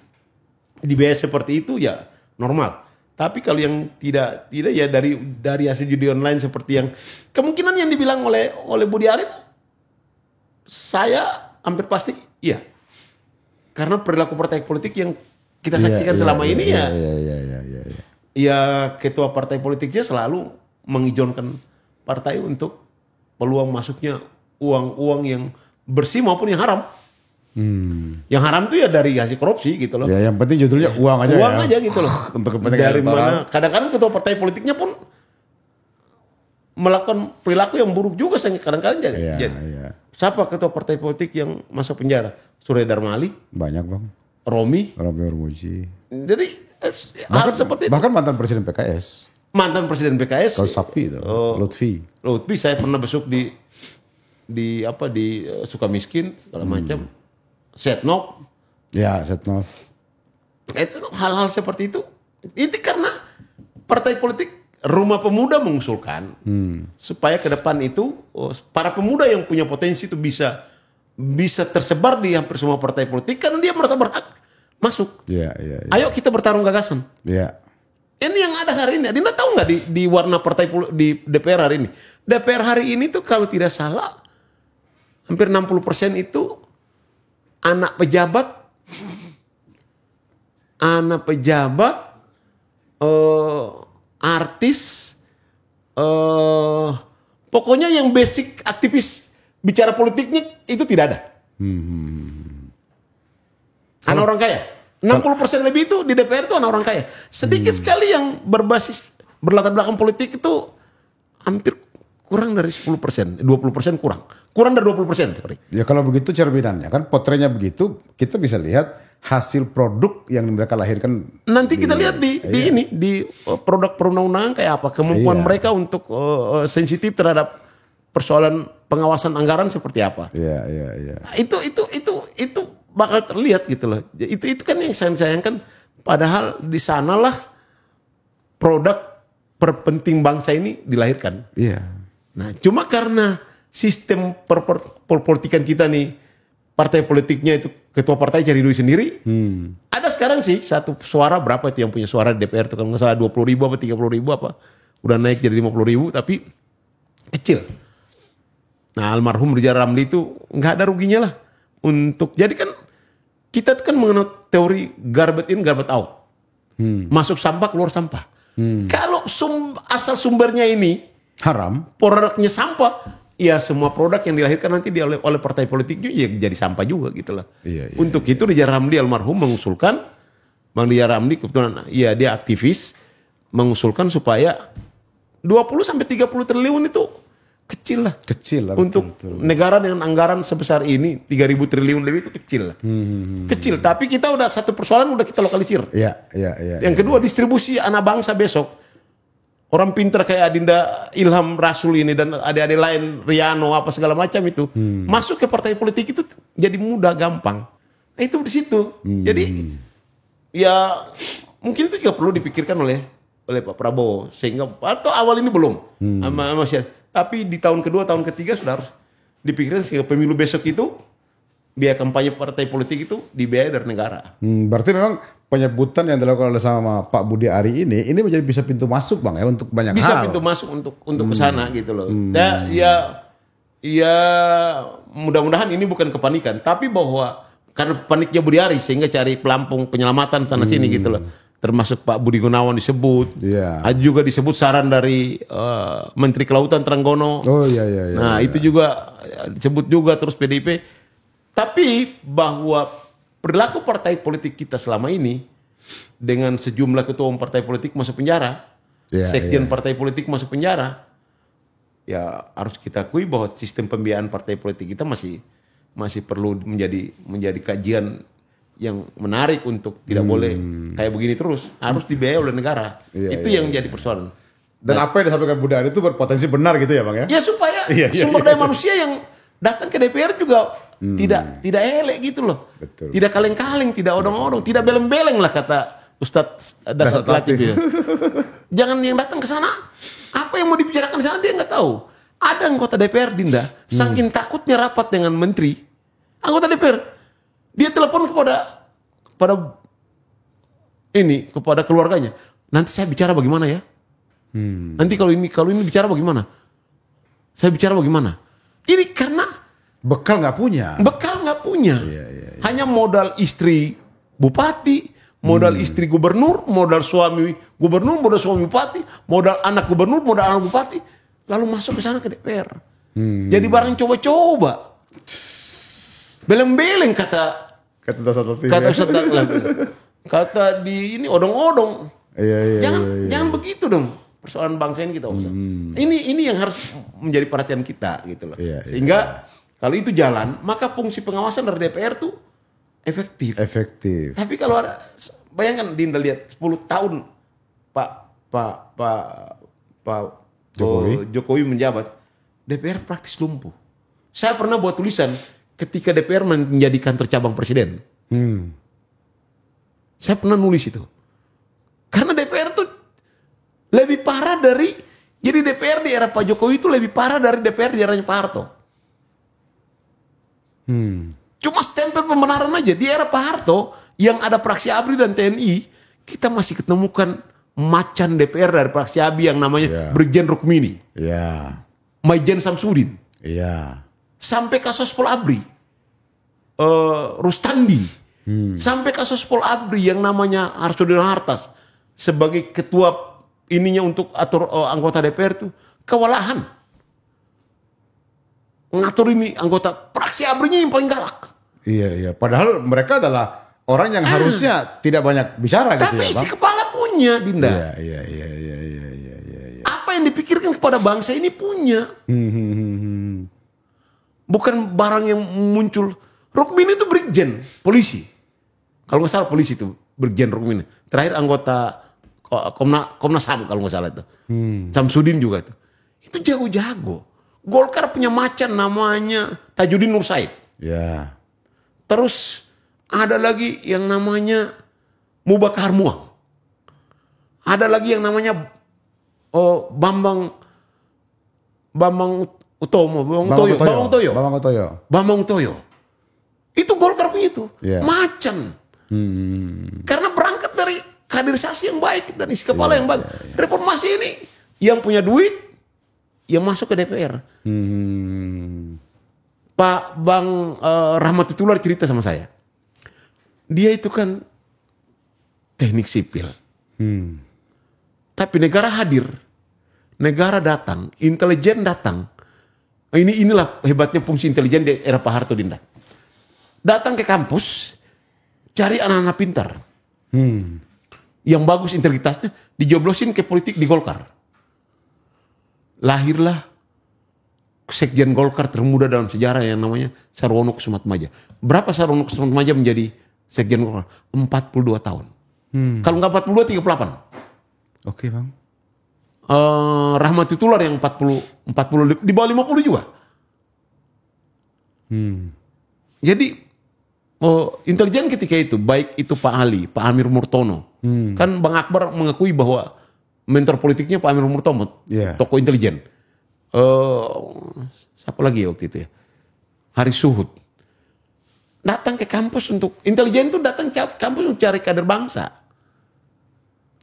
dibiayai seperti itu ya normal. Tapi kalau yang tidak ya dari hasil judi online seperti yang kemungkinan yang dibilang oleh Budi Ari, saya hampir pasti iya. Karena perilaku partai politik yang kita saksikan selama ini ya ketua partai politiknya selalu mengizinkan partai untuk peluang masuknya uang-uang yang bersih maupun yang haram. Yang haram tuh ya dari hasil korupsi gitu loh. Ya yang penting judulnya uang aja. Uang aja gitu loh. Untuk kepentingan dari mana? Kadang-kadang ketua partai politiknya pun melakukan perilaku yang buruk juga kadang-kadang jadi. Siapa ketua partai politik yang masuk penjara? Surya Dharma Ali. Banyak bang. Romi Ormuji. Jadi hal seperti itu. Bahkan mantan presiden PKS. Mantan presiden PKS. Kalau Sapi itu. Lutfi. Saya pernah besok di Sukamiskin segala macam. Setnov. Ya Setnov. Itu hal-hal seperti itu. Itu karena partai politik Rumah Pemuda mengusulkan supaya ke depan itu para pemuda yang punya potensi itu bisa tersebar di hampir semua partai politik karena dia merasa berhak masuk. Ayo kita bertarung gagasan. Ini yang ada hari ini. Anda tahu nggak di warna partai di DPR hari ini? DPR hari ini tuh kalau tidak salah hampir 60% itu anak pejabat, artis, pokoknya yang basic aktivis bicara politiknya itu tidak ada. Anak orang kaya. 60% lebih itu di DPR itu anak orang kaya. Sedikit sekali yang berlatar belakang politik itu hampir kurang dari 10%, 20% kurang. Kurang dari 20%. Sorry. Ya kalau begitu cerminannya kan potretnya begitu, kita bisa lihat hasil produk yang mereka lahirkan. Nanti kita lihat di produk perundang-undangan kayak apa, kemampuan mereka untuk sensitif terhadap persoalan pengawasan anggaran seperti apa. Nah, itu bakal terlihat gitu loh. Itu kan yang saya sayangkan. Padahal di sanalah produk perpenting bangsa ini dilahirkan. Nah, cuma karena sistem perpolitikan kita nih, partai politiknya itu ketua partai cari duit sendiri. Ada sekarang sih satu suara berapa itu yang punya suara di DPR itu kalau nggak salah 20.000 apa 30.000 apa, udah naik jadi 50.000 tapi kecil. Nah almarhum Rizal Ramli itu nggak ada ruginya lah untuk jadi kan kita kan mengenal teori garbage in garbage out, masuk sampah keluar sampah. Kalau asal sumbernya ini haram, produknya sampah, ya semua produk yang dilahirkan nanti oleh partai politik juga ya jadi sampah juga gitu lah. Untuk itu Rizal Ramli almarhum mengusulkan, Bang Rizal Ramli kebetulan ya dia aktivis, mengusulkan supaya 20-30 triliun itu kecil lah. Untuk negara dengan anggaran sebesar ini 3.000 triliun lebih itu kecil lah. Kecil, tapi kita udah satu persoalan udah kita lokalisir. Yang kedua distribusi anak bangsa besok. Orang pintar kayak Adinda Ilham Rasul ini dan adik-adik lain Riano apa segala macam itu masuk ke partai politik itu jadi mudah gampang. Nah, itu di situ. Jadi ya mungkin itu juga perlu dipikirkan oleh Pak Prabowo sehingga atau awal ini belum masih. Tapi di tahun kedua, tahun ketiga sudah harus dipikirkan sehingga pemilu besok itu biaya kampanye partai politik itu dibiayai dari negara. Berarti memang penyebutan yang dilakukan oleh sama Pak Budi Ari ini menjadi bisa pintu masuk Bang ya untuk banyak bisa hal. pintu masuk untuk ke sana gitu loh. Ya mudah-mudahan ini bukan kepanikan, tapi bahwa karena paniknya Budi Ari sehingga cari pelampung penyelamatan sana sini gitu loh. Termasuk Pak Budi Gunawan disebut. Ada juga disebut saran dari Menteri Kelautan Trenggono. Oh iya. Nah, itu juga disebut juga terus PDIP. Tapi bahwa perilaku partai politik kita selama ini dengan sejumlah ketua umum partai politik masuk penjara, sekjen partai politik masuk penjara, ya harus kita akui bahwa sistem pembiayaan partai politik kita masih perlu menjadi kajian yang menarik untuk tidak boleh kayak begini terus, harus dibiayai oleh negara. Itu yang jadi persoalan. Dan apa yang disampaikan Budi Ari itu berpotensi benar gitu ya Bang ya? Ya supaya sumber daya manusia yang datang ke DPR juga tidak elek gitu loh. Betul. Tidak kaleng-kaleng, tidak odong-odong, tidak beleng-beleng lah kata Ustadz Dasar Latif. Jangan yang datang ke sana, apa yang mau dibicarakan di sana dia nggak tahu. Ada anggota DPR Dinda, saking takutnya rapat dengan menteri, anggota DPR, dia telepon kepada keluarganya. Nanti saya bicara bagaimana ya? Nanti kalau ini bicara bagaimana? Saya bicara bagaimana? Ini karena bekal nggak punya. Iya. Hanya modal istri bupati, modal istri gubernur, modal suami gubernur, modal suami bupati, modal anak gubernur, modal anak bupati, lalu masuk ke sana ke DPR. Jadi barang coba-coba. Beleng-beleng kata Ustadz Latif. Kata di ini odong-odong. Jangan begitu dong. Persoalan bangsa ini kita usah. Ini yang harus menjadi perhatian kita gitu loh. Sehingga kalau itu jalan, maka fungsi pengawasan dari DPR tuh efektif. Tapi kalau ada, bayangkan Dinda lihat 10 tahun Pak Jokowi menjabat, DPR praktis lumpuh. Saya pernah buat tulisan ketika DPR menjadi kantor cabang presiden. Saya pernah nulis itu. Karena DPR tuh lebih parah jadi DPR di era Pak Jokowi itu lebih parah dari DPR di eranya Pak Harto. Cuma stempel pembenaran aja. Di era Pak Harto yang ada praksi ABRI dan TNI, kita masih ketemukan macan DPR dari praksi ABRI yang namanya Brigjen Rukmini, Maijen Samsudin, sampai kasus Pol ABRI, Rustandi, sampai kasus Pol ABRI yang namanya Arsudin Hartas sebagai ketua ininya untuk atur anggota DPR itu kewalahan. Ngatur ini anggota praksi ABRI-nya yang paling galak. Iya. Padahal mereka adalah orang yang harusnya tidak banyak bicara gitu ya, Bang. Tapi isi kepala punya, Dinda. Iya. Apa yang dipikirkan kepada bangsa ini punya. Bukan barang yang muncul. Rukmini itu brigjen polisi. Kalau nggak salah polisi itu brigjen Rukmini. Terakhir anggota Komnas HAM kalau nggak salah itu. Samsudin juga itu. Itu jago-jago. Golkar punya macan namanya Tajudin Nur Said. Terus ada lagi yang namanya Mubakar Muang. Ada lagi yang namanya Bambang Toyo. Itu Golkar punya itu. Macan. Karena berangkat dari kaderisasi yang baik dan isi kepala yang baik. Reformasi ini yang punya duit yang masuk ke DPR. Pak Bang Rahmat Tular cerita sama saya. Dia itu kan teknik sipil. Tapi negara hadir. Negara datang. Intelijen datang. Inilah hebatnya fungsi intelijen di era Pak Harto, Dinda. Datang ke kampus. Cari anak-anak pintar. Yang bagus integritasnya. Dijoblosin ke politik di Golkar. Lahirlah sekjen Golkar termuda dalam sejarah yang namanya Sarwono Kusumatmaja. Berapa Sarwono Kusumatmaja menjadi sekjen Golkar? 42 tahun. Kalau nggak 42, 38. Oke, Bang. Rahmat Tular yang 40 di bawah 50 juga. Jadi intelijen ketika itu, baik itu Pak Ali, Pak Amir Murtono. Kan Bang Akbar mengakui bahwa mentor politiknya Pak Amir Murtomo, tokoh intelijen. Siapa lagi waktu itu ya? Haris Suhud. datang ke kampus untuk intelijen itu datang ke kampus untuk cari kader bangsa.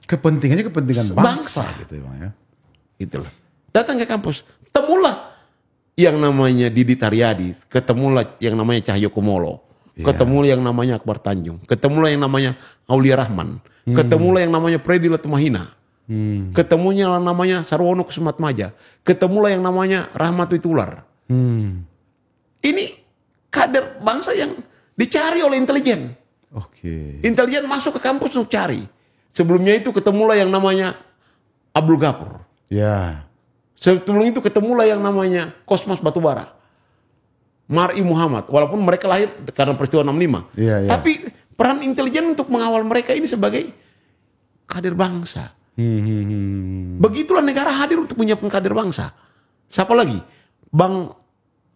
Kepentingannya kepentingan bangsa gitu Bang ya. Itulah. Datang ke kampus, temulah yang namanya Didi Taryadi, ketemulah yang namanya Cahyo Kumolo, ketemulah yang namanya Akbar Tanjung, ketemulah yang namanya Aulia Rahman, ketemulah yang namanya Freddy Latumahina, ketemunya yang namanya Sarwono Kusumatmaja, ketemulah yang namanya Rahmat Witular. Ini kader bangsa yang dicari oleh intelijen. Oke. Intelijen masuk ke kampus untuk cari. Sebelumnya itu ketemulah yang namanya Abdul Ghafur. Ya. Sebelum itu ketemulah yang namanya Kosmas Batubara. Mar'i Muhammad. Walaupun mereka lahir karena peristiwa 65. Iya. Tapi peran intelijen untuk mengawal mereka ini sebagai kader bangsa. Begitulah negara hadir untuk menyiapkan kader bangsa. Siapa lagi? Bang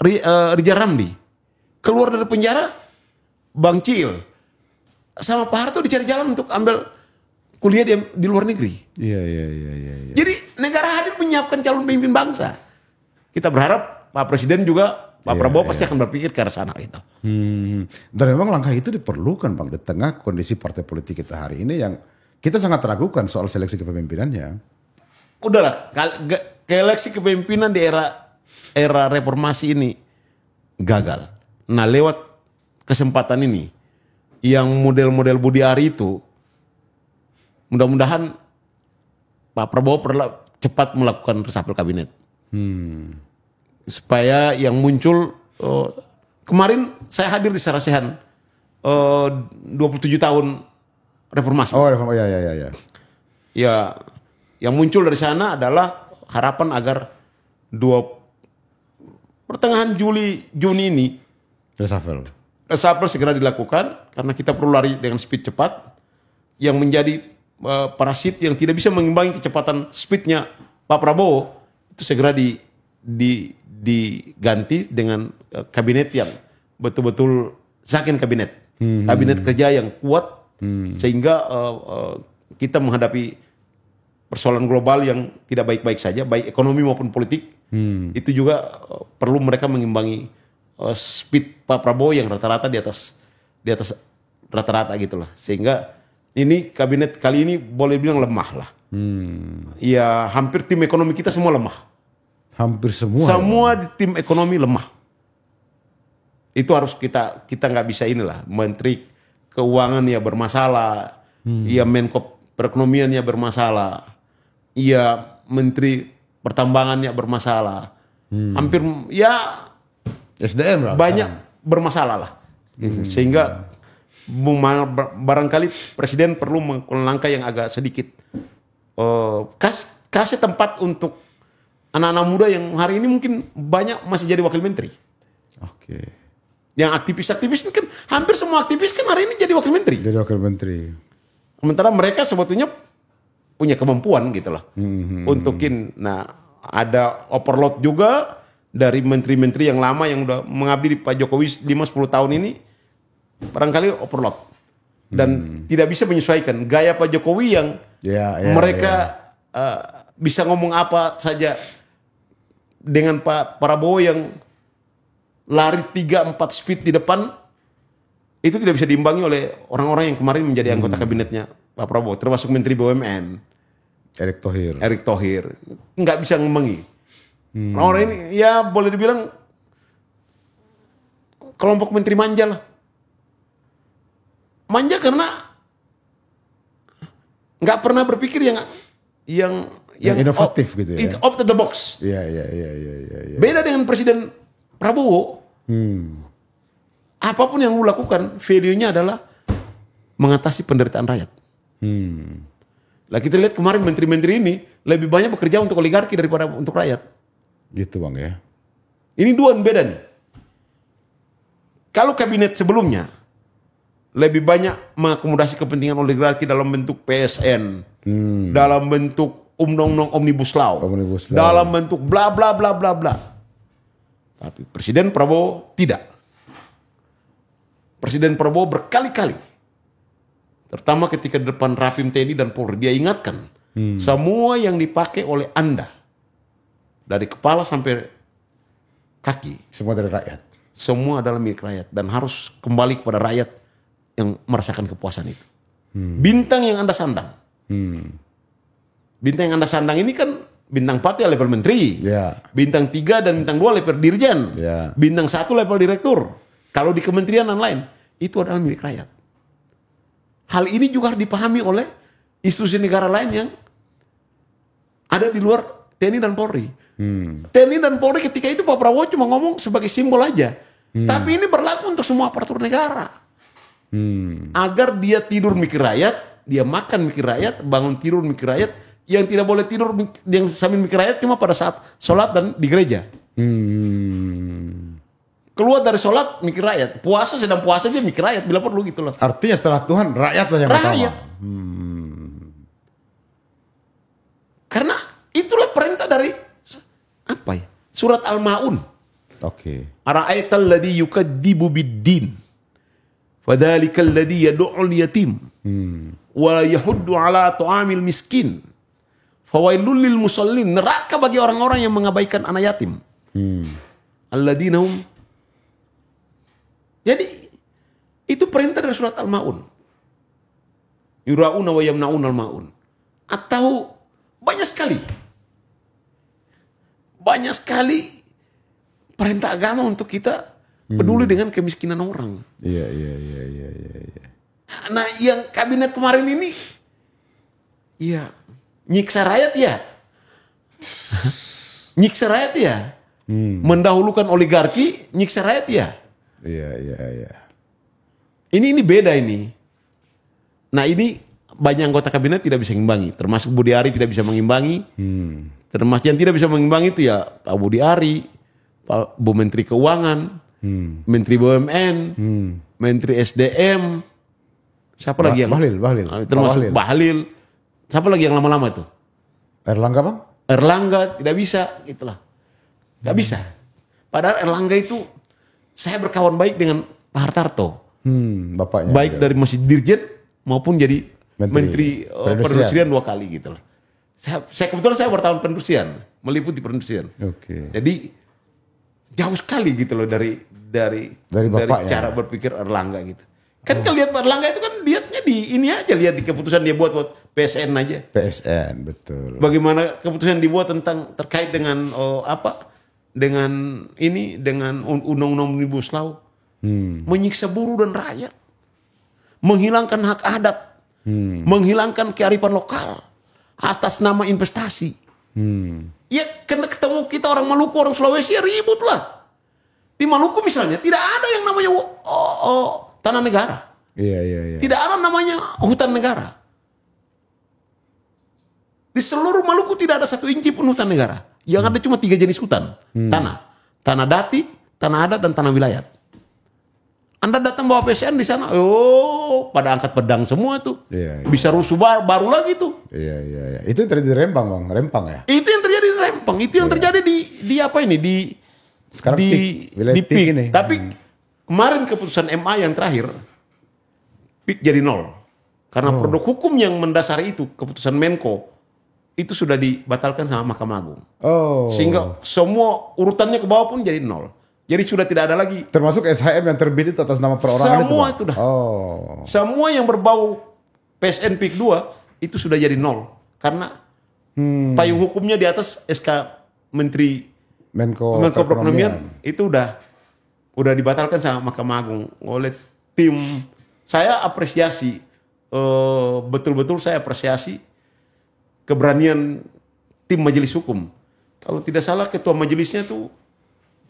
Rijal Ramli. Keluar dari penjara, Bang Cil. Sama Pak Harto dicari jalan untuk ambil kuliah di luar negeri. Iya. Jadi negara hadir menyiapkan calon pemimpin bangsa. Kita berharap Pak Presiden juga, Pak Prabowo pasti akan berpikir ke arah sana gitu. Dan memang langkah itu diperlukan Bang di tengah kondisi partai politik kita hari ini yang kita sangat ragukan soal seleksi kepemimpinannya. Udahlah, seleksi kepemimpinan di era reformasi ini gagal. Nah, lewat kesempatan ini yang model-model Budi Ari itu mudah-mudahan Pak Prabowo perlu cepat melakukan reshuffle kabinet. Supaya yang muncul, kemarin saya hadir di Sarasehan 27 tahun reformasi. Oh, ya. Ya, yang muncul dari sana adalah harapan agar pertengahan Juni ini reshuffle segera dilakukan karena kita perlu lari dengan speed cepat yang menjadi parasit yang tidak bisa mengimbangi kecepatan speednya Pak Prabowo itu segera diganti dengan kabinet yang betul-betul zakin kabinet. Kabinet kerja yang kuat sehingga kita menghadapi persoalan global yang tidak baik-baik saja, baik ekonomi maupun politik. Itu juga perlu mereka mengimbangi speed Pak Prabowo yang rata-rata di atas rata-rata gitulah. Sehingga ini kabinet kali ini boleh bilang lemah lah. Ya hampir tim ekonomi kita semua lemah. Hampir semua. Semua di tim ekonomi lemah. Itu harus kita nggak bisa inilah. Menteri Keuangan ya bermasalah. Ya Menko Perekonomian ya bermasalah. Ya Menteri Pertambangan ya bermasalah. Hampir ya SDM lah. Banyak bermasalah lah. Sehingga barangkali Presiden perlu melakukan langkah yang agak sedikit kasih tempat untuk anak-anak muda yang hari ini mungkin banyak masih jadi wakil menteri. Oke. Yang aktivis-aktivis ini kan hampir semua aktivis kan hari ini jadi wakil menteri. Jadi wakil menteri. Sementara mereka sebetulnya punya kemampuan gitu lah. Untukin. Nah, ada overload juga dari menteri-menteri yang lama yang udah mengabdi di Pak Jokowi 5-10 tahun ini. Barangkali overload. Dan tidak bisa menyesuaikan gaya Pak Jokowi yang mereka bisa ngomong apa saja dengan Pak Prabowo yang lari 3-4 speed di depan, itu tidak bisa diimbangi oleh orang-orang yang kemarin menjadi anggota kabinetnya Pak Prabowo, termasuk Menteri BUMN Erick Thohir nggak bisa ngimbangi. Orang ini ya boleh dibilang kelompok menteri manja lah. Manja karena nggak pernah berpikir yang inovatif gitu ya. Out of the box. Iya. Beda dengan Presiden Prabowo. Apapun yang lu lakukan, value-nya adalah mengatasi penderitaan rakyat. Lah kita lihat kemarin menteri-menteri ini lebih banyak bekerja untuk oligarki daripada untuk rakyat. Gitu Bang ya. Ini dua beda nih. Kalau kabinet sebelumnya lebih banyak mengakomodasi kepentingan oligarki dalam bentuk PSN, dalam bentuk undang-undang Omnibus Law, dalam bentuk bla bla bla bla bla. Tapi Presiden Prabowo tidak. Presiden Prabowo berkali-kali, terutama ketika di depan Rapim TNI dan Polri, dia ingatkan semua yang dipakai oleh Anda dari kepala sampai kaki semua dari rakyat. semua adalah milik rakyat dan harus kembali kepada rakyat yang merasakan kepuasan itu. Bintang yang Anda sandang. Bintang yang Anda sandang ini kan bintang 4 ya level menteri. Ya. Bintang 3 dan bintang 2 level dirjen. Ya. Bintang 1 level direktur. Kalau di kementerian dan lain, itu adalah milik rakyat. Hal ini juga harus dipahami oleh institusi negara lain yang ada di luar TNI dan Polri. TNI dan Polri ketika itu Pak Prabowo cuma ngomong sebagai simbol aja. Tapi ini berlaku untuk semua aparatur negara. Agar dia tidur mikir rakyat, dia makan mikir rakyat, bangun tidur mikir rakyat. Yang tidak boleh tidur yang sambil mikir rakyat cuma pada saat sholat dan di gereja. Keluar dari sholat mikir rakyat, puasa sedang puasa aja mikir rakyat bila perlu gitu loh. Artinya setelah Tuhan rakyatlah yang Rakyat. pertama. Karena itulah perintah dari apa ya? Surat Al-Maun. Oke. Ara'aital ladzi yukadzibu bid-din. Fadzalikal ladzi yad'ul yatim. Wa yahuddu 'ala ta'amil miskin. Fawailul lil musallin, neraka bagi orang-orang yang mengabaikan anak yatim. Alladzina hum. Jadi itu perintah dari surat Al-Maun. Yura'una wa yamna'una al-ma'un. Atau banyak sekali perintah agama untuk kita peduli dengan kemiskinan orang. Iya. Nah, yang kabinet kemarin ini iya, nyiksa rakyat ya. Nyiksa rakyat ya. Mendahulukan oligarki, nyiksa rakyat ya. Iya. Ini beda ini. Nah, ini banyak anggota kabinet tidak bisa mengimbangi, termasuk Budi Ari tidak bisa mengimbangi. Termasuk yang tidak bisa mengimbangi itu ya Pak Budi Ari, Pak Bu Menteri Keuangan, Menteri BUMN, Menteri SDM. Siapa lagi yang Bahlil. termasuk Bahlil. Siapa lagi yang lama-lama tuh? Erlangga Bang? Erlangga tidak bisa, gitulah. Gak bisa. Padahal Erlangga itu saya berkawan baik dengan Pak Hartarto. Bapaknya. Baik juga. dari masih dirjen maupun jadi Menteri Perindustrian 2 kali gitu lah. Saya kebetulan saya wartawan perindustrian, meliputi perindustrian. Oke. Jadi jauh sekali gitu loh dari bapaknya. cara berpikir Erlangga gitu. Kan kalau lihat Pak Erlangga itu kan lihatnya di ini aja, lihat di keputusan dia buat PSN aja. PSN, betul. Bagaimana keputusan dibuat tentang terkait dengan dengan undang-undang Omnibus Law. Menyiksa buruh dan rakyat. Menghilangkan hak adat. Menghilangkan kearifan lokal atas nama investasi. Ya kena ketemu kita orang Maluku, orang Sulawesi ya ribut lah. Di Maluku misalnya tidak ada yang namanya tanah negara. Iya. Tidak ada namanya hutan negara. Di seluruh Maluku tidak ada 1 inci pun hutan negara. Yang ada cuma 3 jenis hutan. Tanah dati, tanah adat, dan tanah wilayah. Anda datang bawa PSN di sana, pada angkat pedang semua tuh. Iya. Bisa rusuh baru lagi tuh. Iya. Itu yang terjadi di Rempang Bang, Rempang ya? Itu yang terjadi di Rempang, itu yang terjadi di apa ini? Sekarang wilayah di PIK ini. Tapi kemarin keputusan MA yang terakhir, PIK jadi 0. Karena produk hukum yang mendasari itu, keputusan Menko, itu sudah dibatalkan sama Mahkamah Agung. Sehingga semua urutannya ke bawah pun jadi 0. Jadi sudah tidak ada lagi. Termasuk SHM yang terbit itu atas nama perorangan semua itu dah. Oh. Semua yang berbau PSN PIK 2 itu sudah jadi 0. Karena payung hukumnya di atas SK Menteri Menko Perekonomian itu udah dibatalkan sama Mahkamah Agung oleh tim. Saya apresiasi, betul-betul saya apresiasi keberanian tim majelis hukum. Kalau tidak salah ketua majelisnya tuh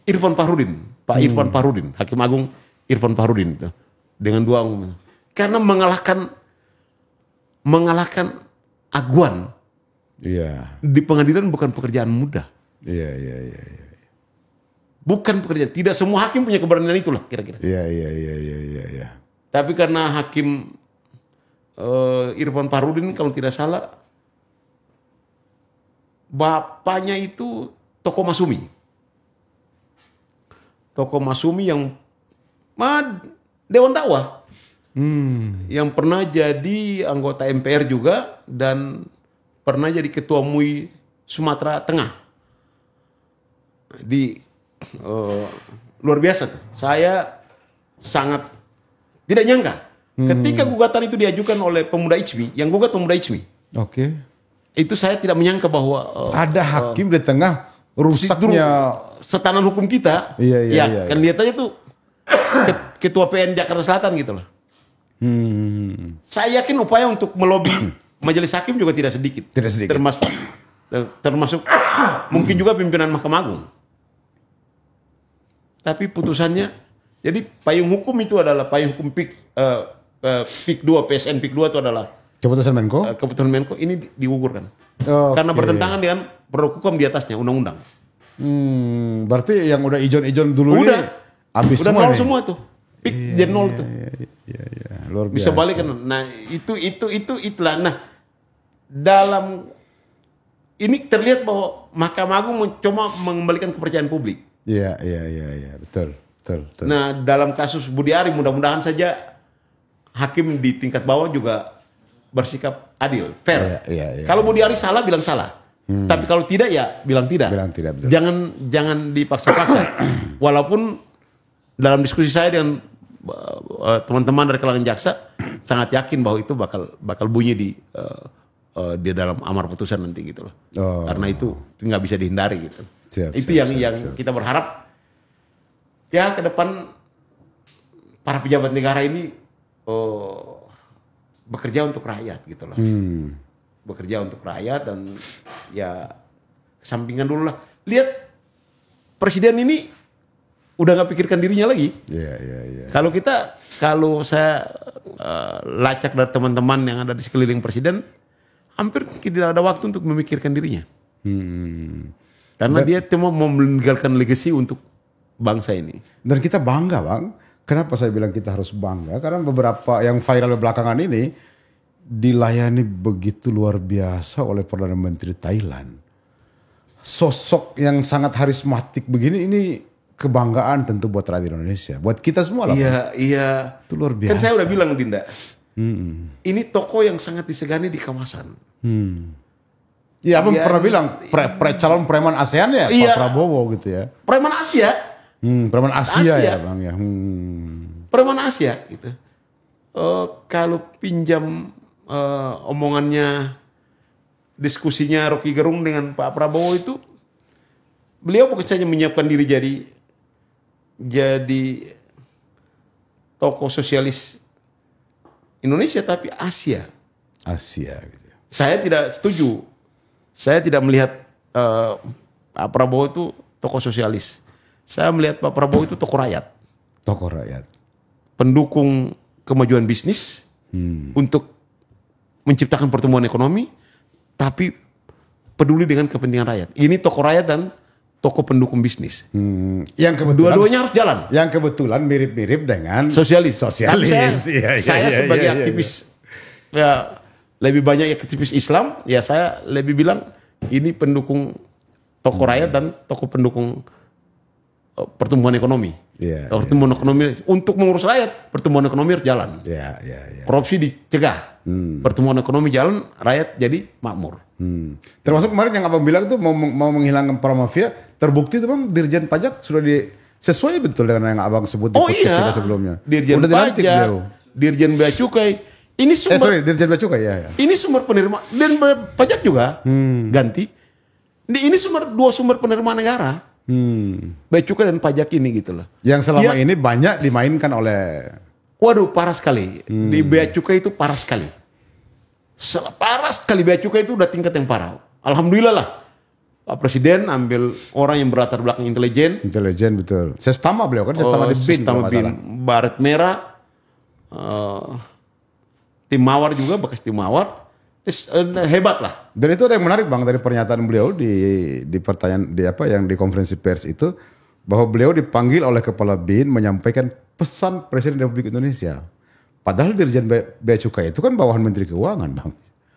Irfan Pahrudin, Pak Irfan Pahrudin, Hakim Agung Irfan Pahrudin itu dengan 2 karena mengalahkan aguan. Iya. Di pengadilan bukan pekerjaan mudah. Iya. Bukan pekerjaan. Tidak semua hakim punya keberanian itulah kira-kira. Iya. Tapi karena Hakim Irfan Pahrudin kalau tidak salah bapaknya itu tokoh Masumi. Tokoh Masumi yang Dewan Dakwah. Yang pernah jadi anggota MPR juga dan pernah jadi ketua MUI Sumatera Tengah. Di luar biasa tuh. Saya sangat tidak nyangka ketika gugatan itu diajukan oleh pemuda ICMI, yang gugat pemuda ICMI. Oke. Itu saya tidak menyangka bahwa Ada hakim di tengah rusaknya setanan hukum kita. Iya. Kan lihatannya tuh ketua PN Jakarta Selatan gitu loh. Saya yakin upaya untuk melobi majelis hakim juga tidak sedikit. Tidak sedikit. Termasuk mungkin juga pimpinan Mahkamah Agung. Tapi putusannya, jadi payung hukum itu adalah payung hukum PIK 2, PSN PIK 2 itu adalah keputusan Menko. keputusan Menko ini digugurkan. Oke. Karena bertentangan dengan produk hukum di atasnya, undang-undang. Berarti yang udah ijon-ijon dulu Udah. ini habis Udah semua nol nih. semua tuh. PIK jadi nol tuh. Iya. Luar biasa. Bisa balik kan. Nah, itulah. Nah, dalam ini terlihat bahwa Mahkamah Agung mencoba mengembalikan kepercayaan publik. Iya. Betul. Nah, dalam kasus Budi Ari mudah-mudahan saja hakim di tingkat bawah juga bersikap adil, fair. Iya. Kalau Budi Ari salah bilang salah. Tapi kalau tidak ya bilang tidak. Betul. Jangan dipaksa-paksa. Walaupun dalam diskusi saya dengan teman-teman dari kalangan jaksa sangat yakin bahwa itu bakal bunyi di dalam amar putusan nanti gitu loh. Karena itu nggak bisa dihindari gitu. Itu yang kita berharap ya ke depan para pejabat negara ini bekerja untuk rakyat gitu loh. Bekerja untuk rakyat dan ya kesampingan dulu lah. Lihat presiden ini udah nggak pikirkan dirinya lagi. Iya. Kalau saya lacak dari teman-teman yang ada di sekeliling presiden, hampir tidak ada waktu untuk memikirkan dirinya. Karena dia cuma mau meninggalkan legacy untuk bangsa ini. Dan kita bangga, Bang. Kenapa saya bilang kita harus bangga? Karena beberapa yang viral belakangan ini dilayani begitu luar biasa oleh Perdana Menteri Thailand. Sosok yang sangat karismatik begini, ini kebanggaan tentu buat rakyat Indonesia. Buat kita semua lah. Iya. Itu luar biasa. Kan saya udah bilang, Dinda. Ini tokoh yang sangat disegani di kawasan. Iya, Abang pernah bilang calon preman ASEAN ya, Pak Prabowo gitu ya. Preman Asia. Preman Asia ya, Bang ya. Preman Asia gitu. Kalau pinjam omongannya, diskusinya Rocky Gerung dengan Pak Prabowo itu, beliau bukan saja menyiapkan diri jadi tokoh sosialis Indonesia, tapi Asia. Gitu. Saya tidak setuju. Saya tidak melihat Pak Prabowo itu tokoh sosialis. Saya melihat Pak Prabowo itu tokoh rakyat. Tokoh rakyat. Pendukung kemajuan bisnis untuk menciptakan pertumbuhan ekonomi, tapi peduli dengan kepentingan rakyat. Ini tokoh rakyat dan tokoh pendukung bisnis. Yang kebetulan dua-duanya harus jalan. Yang kebetulan mirip-mirip dengan Sosialis. Saya sebagai Iya. aktivis ya lebih banyak aktivis Islam, ya saya lebih bilang ini pendukung tokoh rakyat dan tokoh pendukung pertumbuhan ekonomi. Pertumbuhan ekonomi untuk mengurus rakyat, pertumbuhan ekonomi harus jalan. Korupsi dicegah, pertumbuhan ekonomi jalan, rakyat jadi makmur. Termasuk kemarin yang Abang bilang itu mau menghilangkan para mafia, terbukti itu Bang Dirjen Pajak sudah sesuai betul dengan yang Abang sebut di podcast kita sebelumnya. Dirjen Pajak, Dirjen Bea Cukai. Ini sumber Dirjen Bea Cukai ya. Ini sumber penerimaan dan pajak juga ganti. Ini dua sumber penerimaan negara. Bea Cukai dan pajak ini gitu loh. Yang selama ini banyak dimainkan oleh. Waduh, parah sekali. Di Bea Cukai itu parah sekali. Parah sekali, Bea Cukai itu udah tingkat yang parah. Alhamdulillah lah. Pak Presiden ambil orang yang berlatar belakang intelijen. Intelijen betul. Sestama beliau kan, sestama di BIN. Sestama BIN. Baret Merah. Tim Mawar juga, bekas tim Mawar. Hebat lah. Dan itu ada yang menarik Bang dari pernyataan beliau di pertanyaan yang di konferensi pers itu, bahwa beliau dipanggil oleh Kepala BIN menyampaikan pesan Presiden Republik Indonesia. Padahal Dirjen Bea Cukai itu kan bawahan Menteri Keuangan Bang.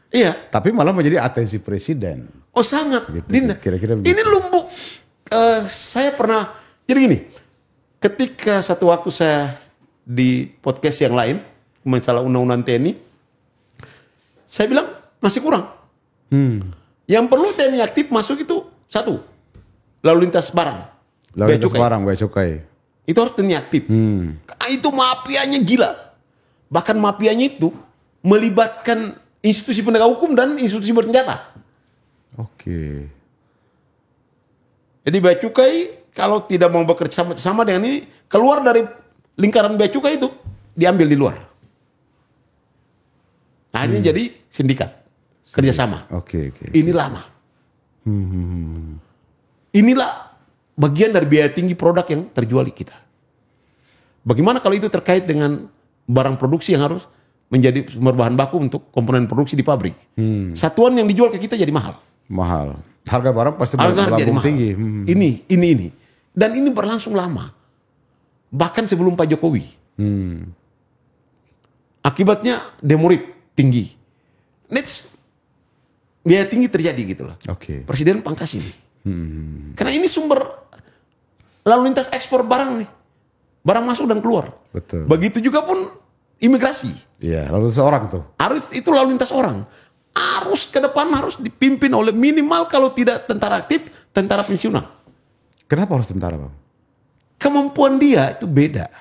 Iya. Tapi malah menjadi atensi Presiden. Oh sangat. Gitu, Dinda. Kira-kira begitu. Ini lumbuk. Saya pernah. Jadi gini. Ketika satu waktu saya di podcast yang lain, masalah undang-undang TNI, saya bilang masih kurang. Yang perlu TNI aktif masuk itu satu, lalu lintas barang. Lalu lintas barang Bea Cukai. Itu harus TNI aktif. Itu mafianya gila. Bahkan mafianya itu melibatkan institusi penegak hukum dan institusi bersenjata. Oke. Jadi bea cukai kalau tidak mau bekerja sama dengan ini, keluar dari lingkaran bea cukai itu, diambil di luar. Nah ini jadi sindikat, kerjasama. Oke. Ini lama. Inilah bagian dari biaya tinggi produk yang terjual di kita. Bagaimana kalau itu terkait dengan barang produksi yang harus menjadi sumber bahan baku untuk komponen produksi di pabrik. Satuan yang dijual ke kita jadi mahal. Mahal. Harga barang pasti Harga jadi melambung mahal. tinggi. Ini. Dan ini berlangsung lama. Bahkan sebelum Pak Jokowi. Akibatnya demorit tinggi. Biaya tinggi terjadi gitu loh. Oke. Presiden pangkas ini. Karena ini sumber lalu lintas ekspor barang nih. Barang masuk dan keluar. Betul. Begitu juga pun imigrasi. Iya, lalu seorang tuh. Harus itu lalu lintas orang. Harus ke depan harus dipimpin oleh minimal kalau tidak tentara aktif, tentara pensiunan. Kenapa harus tentara, Bang? Kemampuan dia itu beda.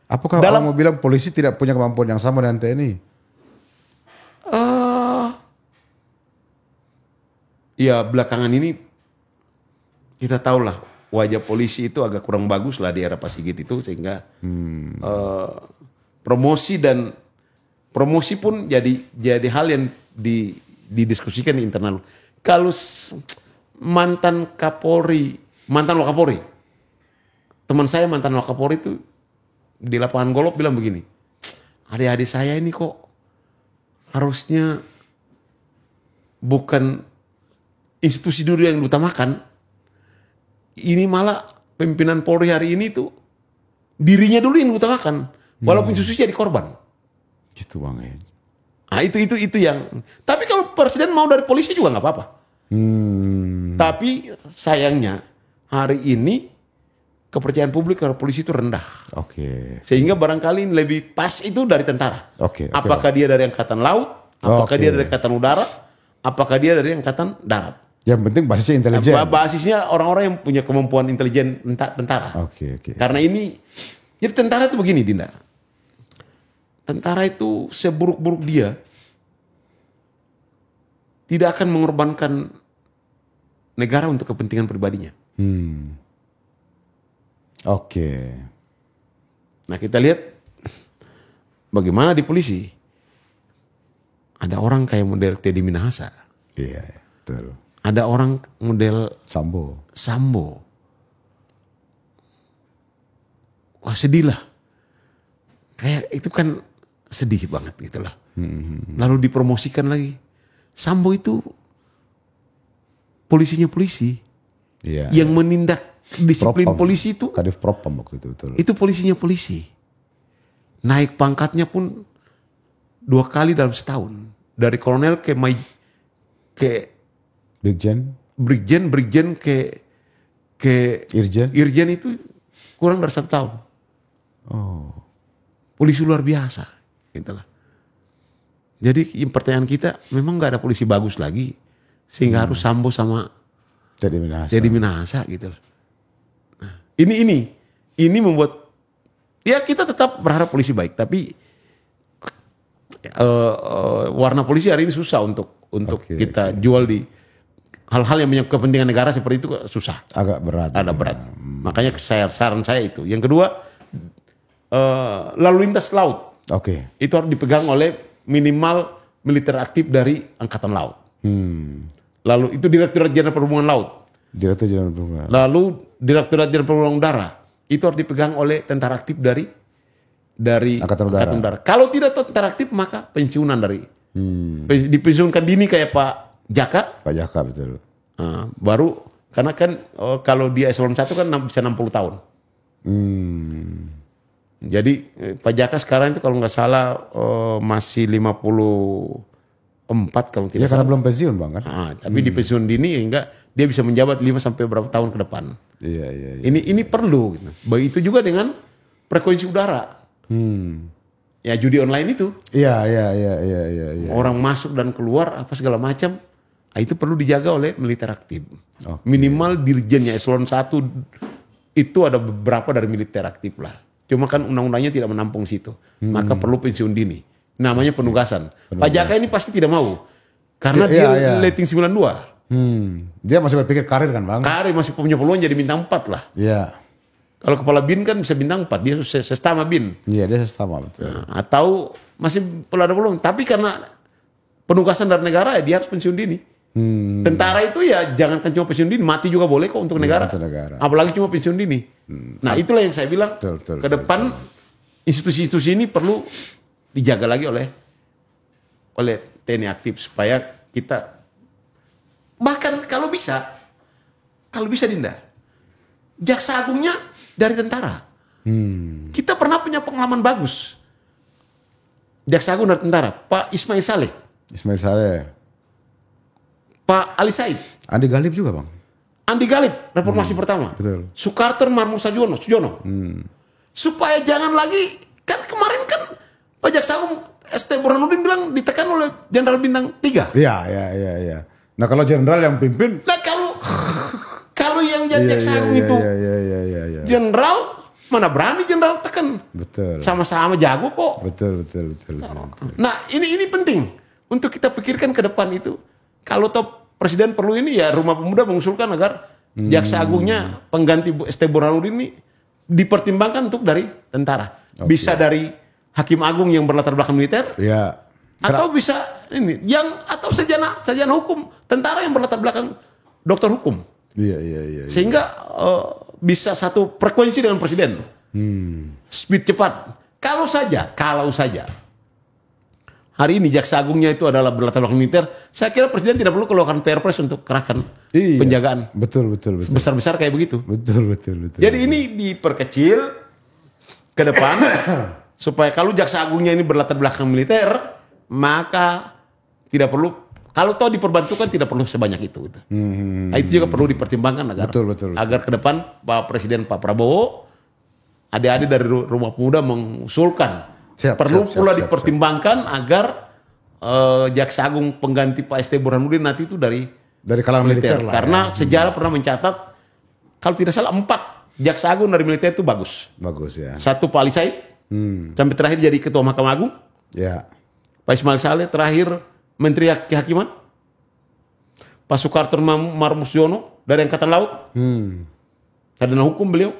Apakah orang mau bilang polisi tidak punya kemampuan yang sama dengan TNI? Ya belakangan ini kita tahulah wajah polisi itu agak kurang bagus lah di era Pak Sigit itu sehingga promosi pun jadi hal yang didiskusikan di internal. Kalau mantan Wakapolri, teman saya mantan Wakapolri itu di lapangan golf bilang begini, adik-adik saya ini kok harusnya bukan institusi dulu yang diutamakan, ini malah pimpinan Polri hari ini tuh dirinya dulu yang diutamakan, walaupun institusi jadi korban. Gitu Bang ya. Nah, itu yang. Tapi kalau presiden mau dari polisi juga nggak apa-apa. Tapi sayangnya hari ini kepercayaan publik kepada polisi itu rendah. Oke. Sehingga barangkali lebih pas itu dari tentara. Oke. Apakah dia dari angkatan laut? Apakah dia dari angkatan udara? Apakah dia dari angkatan darat? Yang penting basisnya intelijen. Basisnya orang-orang yang punya kemampuan intelijen tentara. Oke. Karena ini, jadi tentara itu begini Dinda. Tentara itu seburuk-buruk dia tidak akan mengorbankan negara untuk kepentingan pribadinya. Oke. Nah kita lihat bagaimana di polisi. Ada orang kayak model Teddy Minahasa. Iya, betul. Ada orang model Sambo. Wah sedih lah. Kayak itu kan sedih banget gitu lah. Lalu dipromosikan lagi. Sambo itu polisinya polisi. Iya. Yang menindak disiplin Propam. polisi itu. Kadif Propam waktu itu betul. Itu polisinya polisi. Naik pangkatnya pun 2 kali dalam setahun. Dari kolonel ke Brigjen ke Irjen itu kurang dari 1 tahun. Oh. Polisi luar biasa. Itulah. Jadi pertanyaan kita memang nggak ada polisi bagus lagi sehingga harus Sambo sama Teddy Minahasa gitu loh. Nah, ini membuat ya kita tetap berharap polisi baik tapi warna polisi hari ini susah untuk kita jual di hal-hal yang punya kepentingan negara seperti itu susah. Agak berat. Makanya saran saya itu. Yang kedua lalu lintas laut. Oke. Itu harus dipegang oleh minimal militer aktif dari Angkatan Laut. Lalu itu Direktorat Jenderal Perhubungan Laut. Lalu Direktorat Jenderal Perhubungan Udara. Itu harus dipegang oleh tentara aktif dari Angkatan Udara. Kalau tidak tentara aktif maka pensiunan dari dipensiunkan dini kayak Pak Jaka. Pak Jaka betul. Baru karena kan kalau dia eselon 1 kan bisa 60 tahun. Jadi Pak Jaka sekarang itu kalau nggak salah masih 54 kalau tidak salah. Karena belum pensiun Bang kan. Tapi di pensiun dini hingga dia bisa menjabat 5 sampai berapa tahun ke depan. Iya. Ini perlu gitu. Begitu juga dengan frekuensi udara. Ya judi online itu. Iya. Orang masuk dan keluar apa segala macam. Itu perlu dijaga oleh militer aktif. Minimal dirjennya eselon 1 itu ada beberapa dari militer aktif lah. Cuma kan undang-undangnya tidak menampung situ. Maka perlu pensiun dini. Namanya penugasan. Pak Jaka ini pasti tidak mau. Karena dia letting 92. Dia masih berpikir karir kan Bang? Karir masih punya peluang jadi bintang 4 lah. Iya. Kalau kepala BIN kan bisa bintang 4. Dia sestama BIN. Iya dia sestama betul. Atau masih perlu ada peluang. Tapi karena penugasan dari negara ya dia harus pensiun dini. Tentara itu ya jangankan cuma pensiun dini, mati juga boleh kok untuk negara. Untuk negara. Apalagi cuma pensiun dini. Nah itulah yang saya bilang ke depan institusi-institusi ini perlu dijaga lagi oleh TNI aktif supaya kita bahkan kalau bisa Dinda, jaksa agungnya dari tentara. Kita pernah punya pengalaman bagus. Jaksa agung dari tentara, Pak Ismail Saleh. Pak Ali Said. Andi Galib juga Bang. Andi Galib, reformasi pertama. Betul. Soekarno Marmo Sujono. Supaya jangan lagi, kan kemarin kan Pak Jaksa Agung ST Burhanuddin bilang ditekan oleh Jenderal Bintang 3. Iya. Nah kalau jenderal yang pimpin. Nah kalau yang jadi Jaksa Agung itu jenderal, mana berani jenderal tekan. Betul. Sama-sama jago kok. Betul. Nah ini penting untuk kita pikirkan ke depan itu. Kalau toh presiden perlu ini ya Rumah Pemuda mengusulkan agar Jaksa Agungnya pengganti ST Burhanuddin ini dipertimbangkan untuk dari tentara. Bisa dari Hakim Agung yang berlatar belakang militer. Iya. Atau bisa ini atau sarjana hukum, tentara yang berlatar belakang dokter hukum. Iya. Sehingga bisa satu frekuensi dengan presiden. Speed cepat. Kalau saja hari ini Jaksa Agungnya itu adalah berlatar belakang militer, saya kira presiden tidak perlu keluarkan Perpres untuk kerahkan penjagaan. Betul. Sebesar-besar kayak begitu. Betul. Jadi ini diperkecil ke depan supaya kalau Jaksa Agungnya ini berlatar belakang militer, maka tidak perlu, kalau tahu diperbantukan tidak perlu sebanyak itu. Nah, itu juga perlu dipertimbangkan agar ke depan Pak Presiden Pak Prabowo, adik-adik dari Rumah Pemuda mengusulkan perlu dipertimbangkan agar Jaksa Agung pengganti Pak ST Burhanuddin nanti itu dari kalangan militer lah. Karena sejarah pernah mencatat kalau tidak salah 4 Jaksa Agung dari militer itu bagus. Bagus ya. 1 Pak Ali Said sampai terakhir jadi Ketua Mahkamah Agung. Ya. Pak Ismail Saleh terakhir Menteri Kehakiman. Pak Soekarno Marmo Sujono dari Angkatan Laut. Sarjana hukum beliau.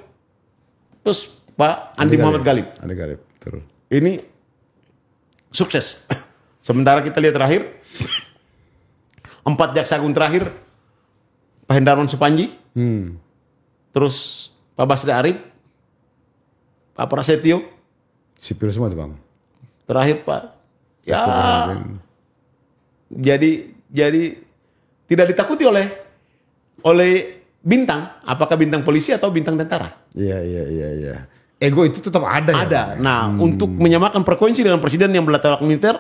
Terus Pak Andi Muhammad Galib. Andi Galib, betul. Ini sukses. Sementara kita lihat terakhir 4 Jaksa Agung terakhir, Pak Hendarman Supanji, terus Pak Basri Arif, Pak Prasetyo, sipil semua tuh Bang. Terakhir Pak, jadi tidak ditakuti oleh bintang, apakah bintang polisi atau bintang tentara. Iya. Ego itu tetap ada. Ya? Nah, untuk menyamakan frekuensi dengan presiden yang berlatar belakang militer,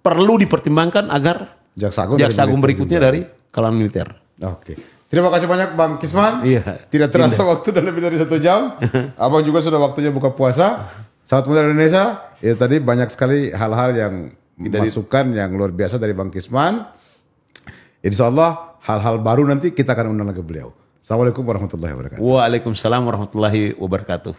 perlu dipertimbangkan agar Jaksa Agung berikutnya juga dari kalangan militer. Oke. Terima kasih banyak Bang Kisman. Iya. Tidak terasa waktu udah lebih dari 1 jam. Abang juga sudah waktunya buka puasa. Sahabat Muda Indonesia, ya tadi banyak sekali hal-hal yang masukan yang luar biasa dari Bang Kisman. Insya Allah hal-hal baru nanti kita akan undang lagi beliau. Assalamualaikum warahmatullahi wabarakatuh. Waalaikumsalam warahmatullahi wabarakatuh.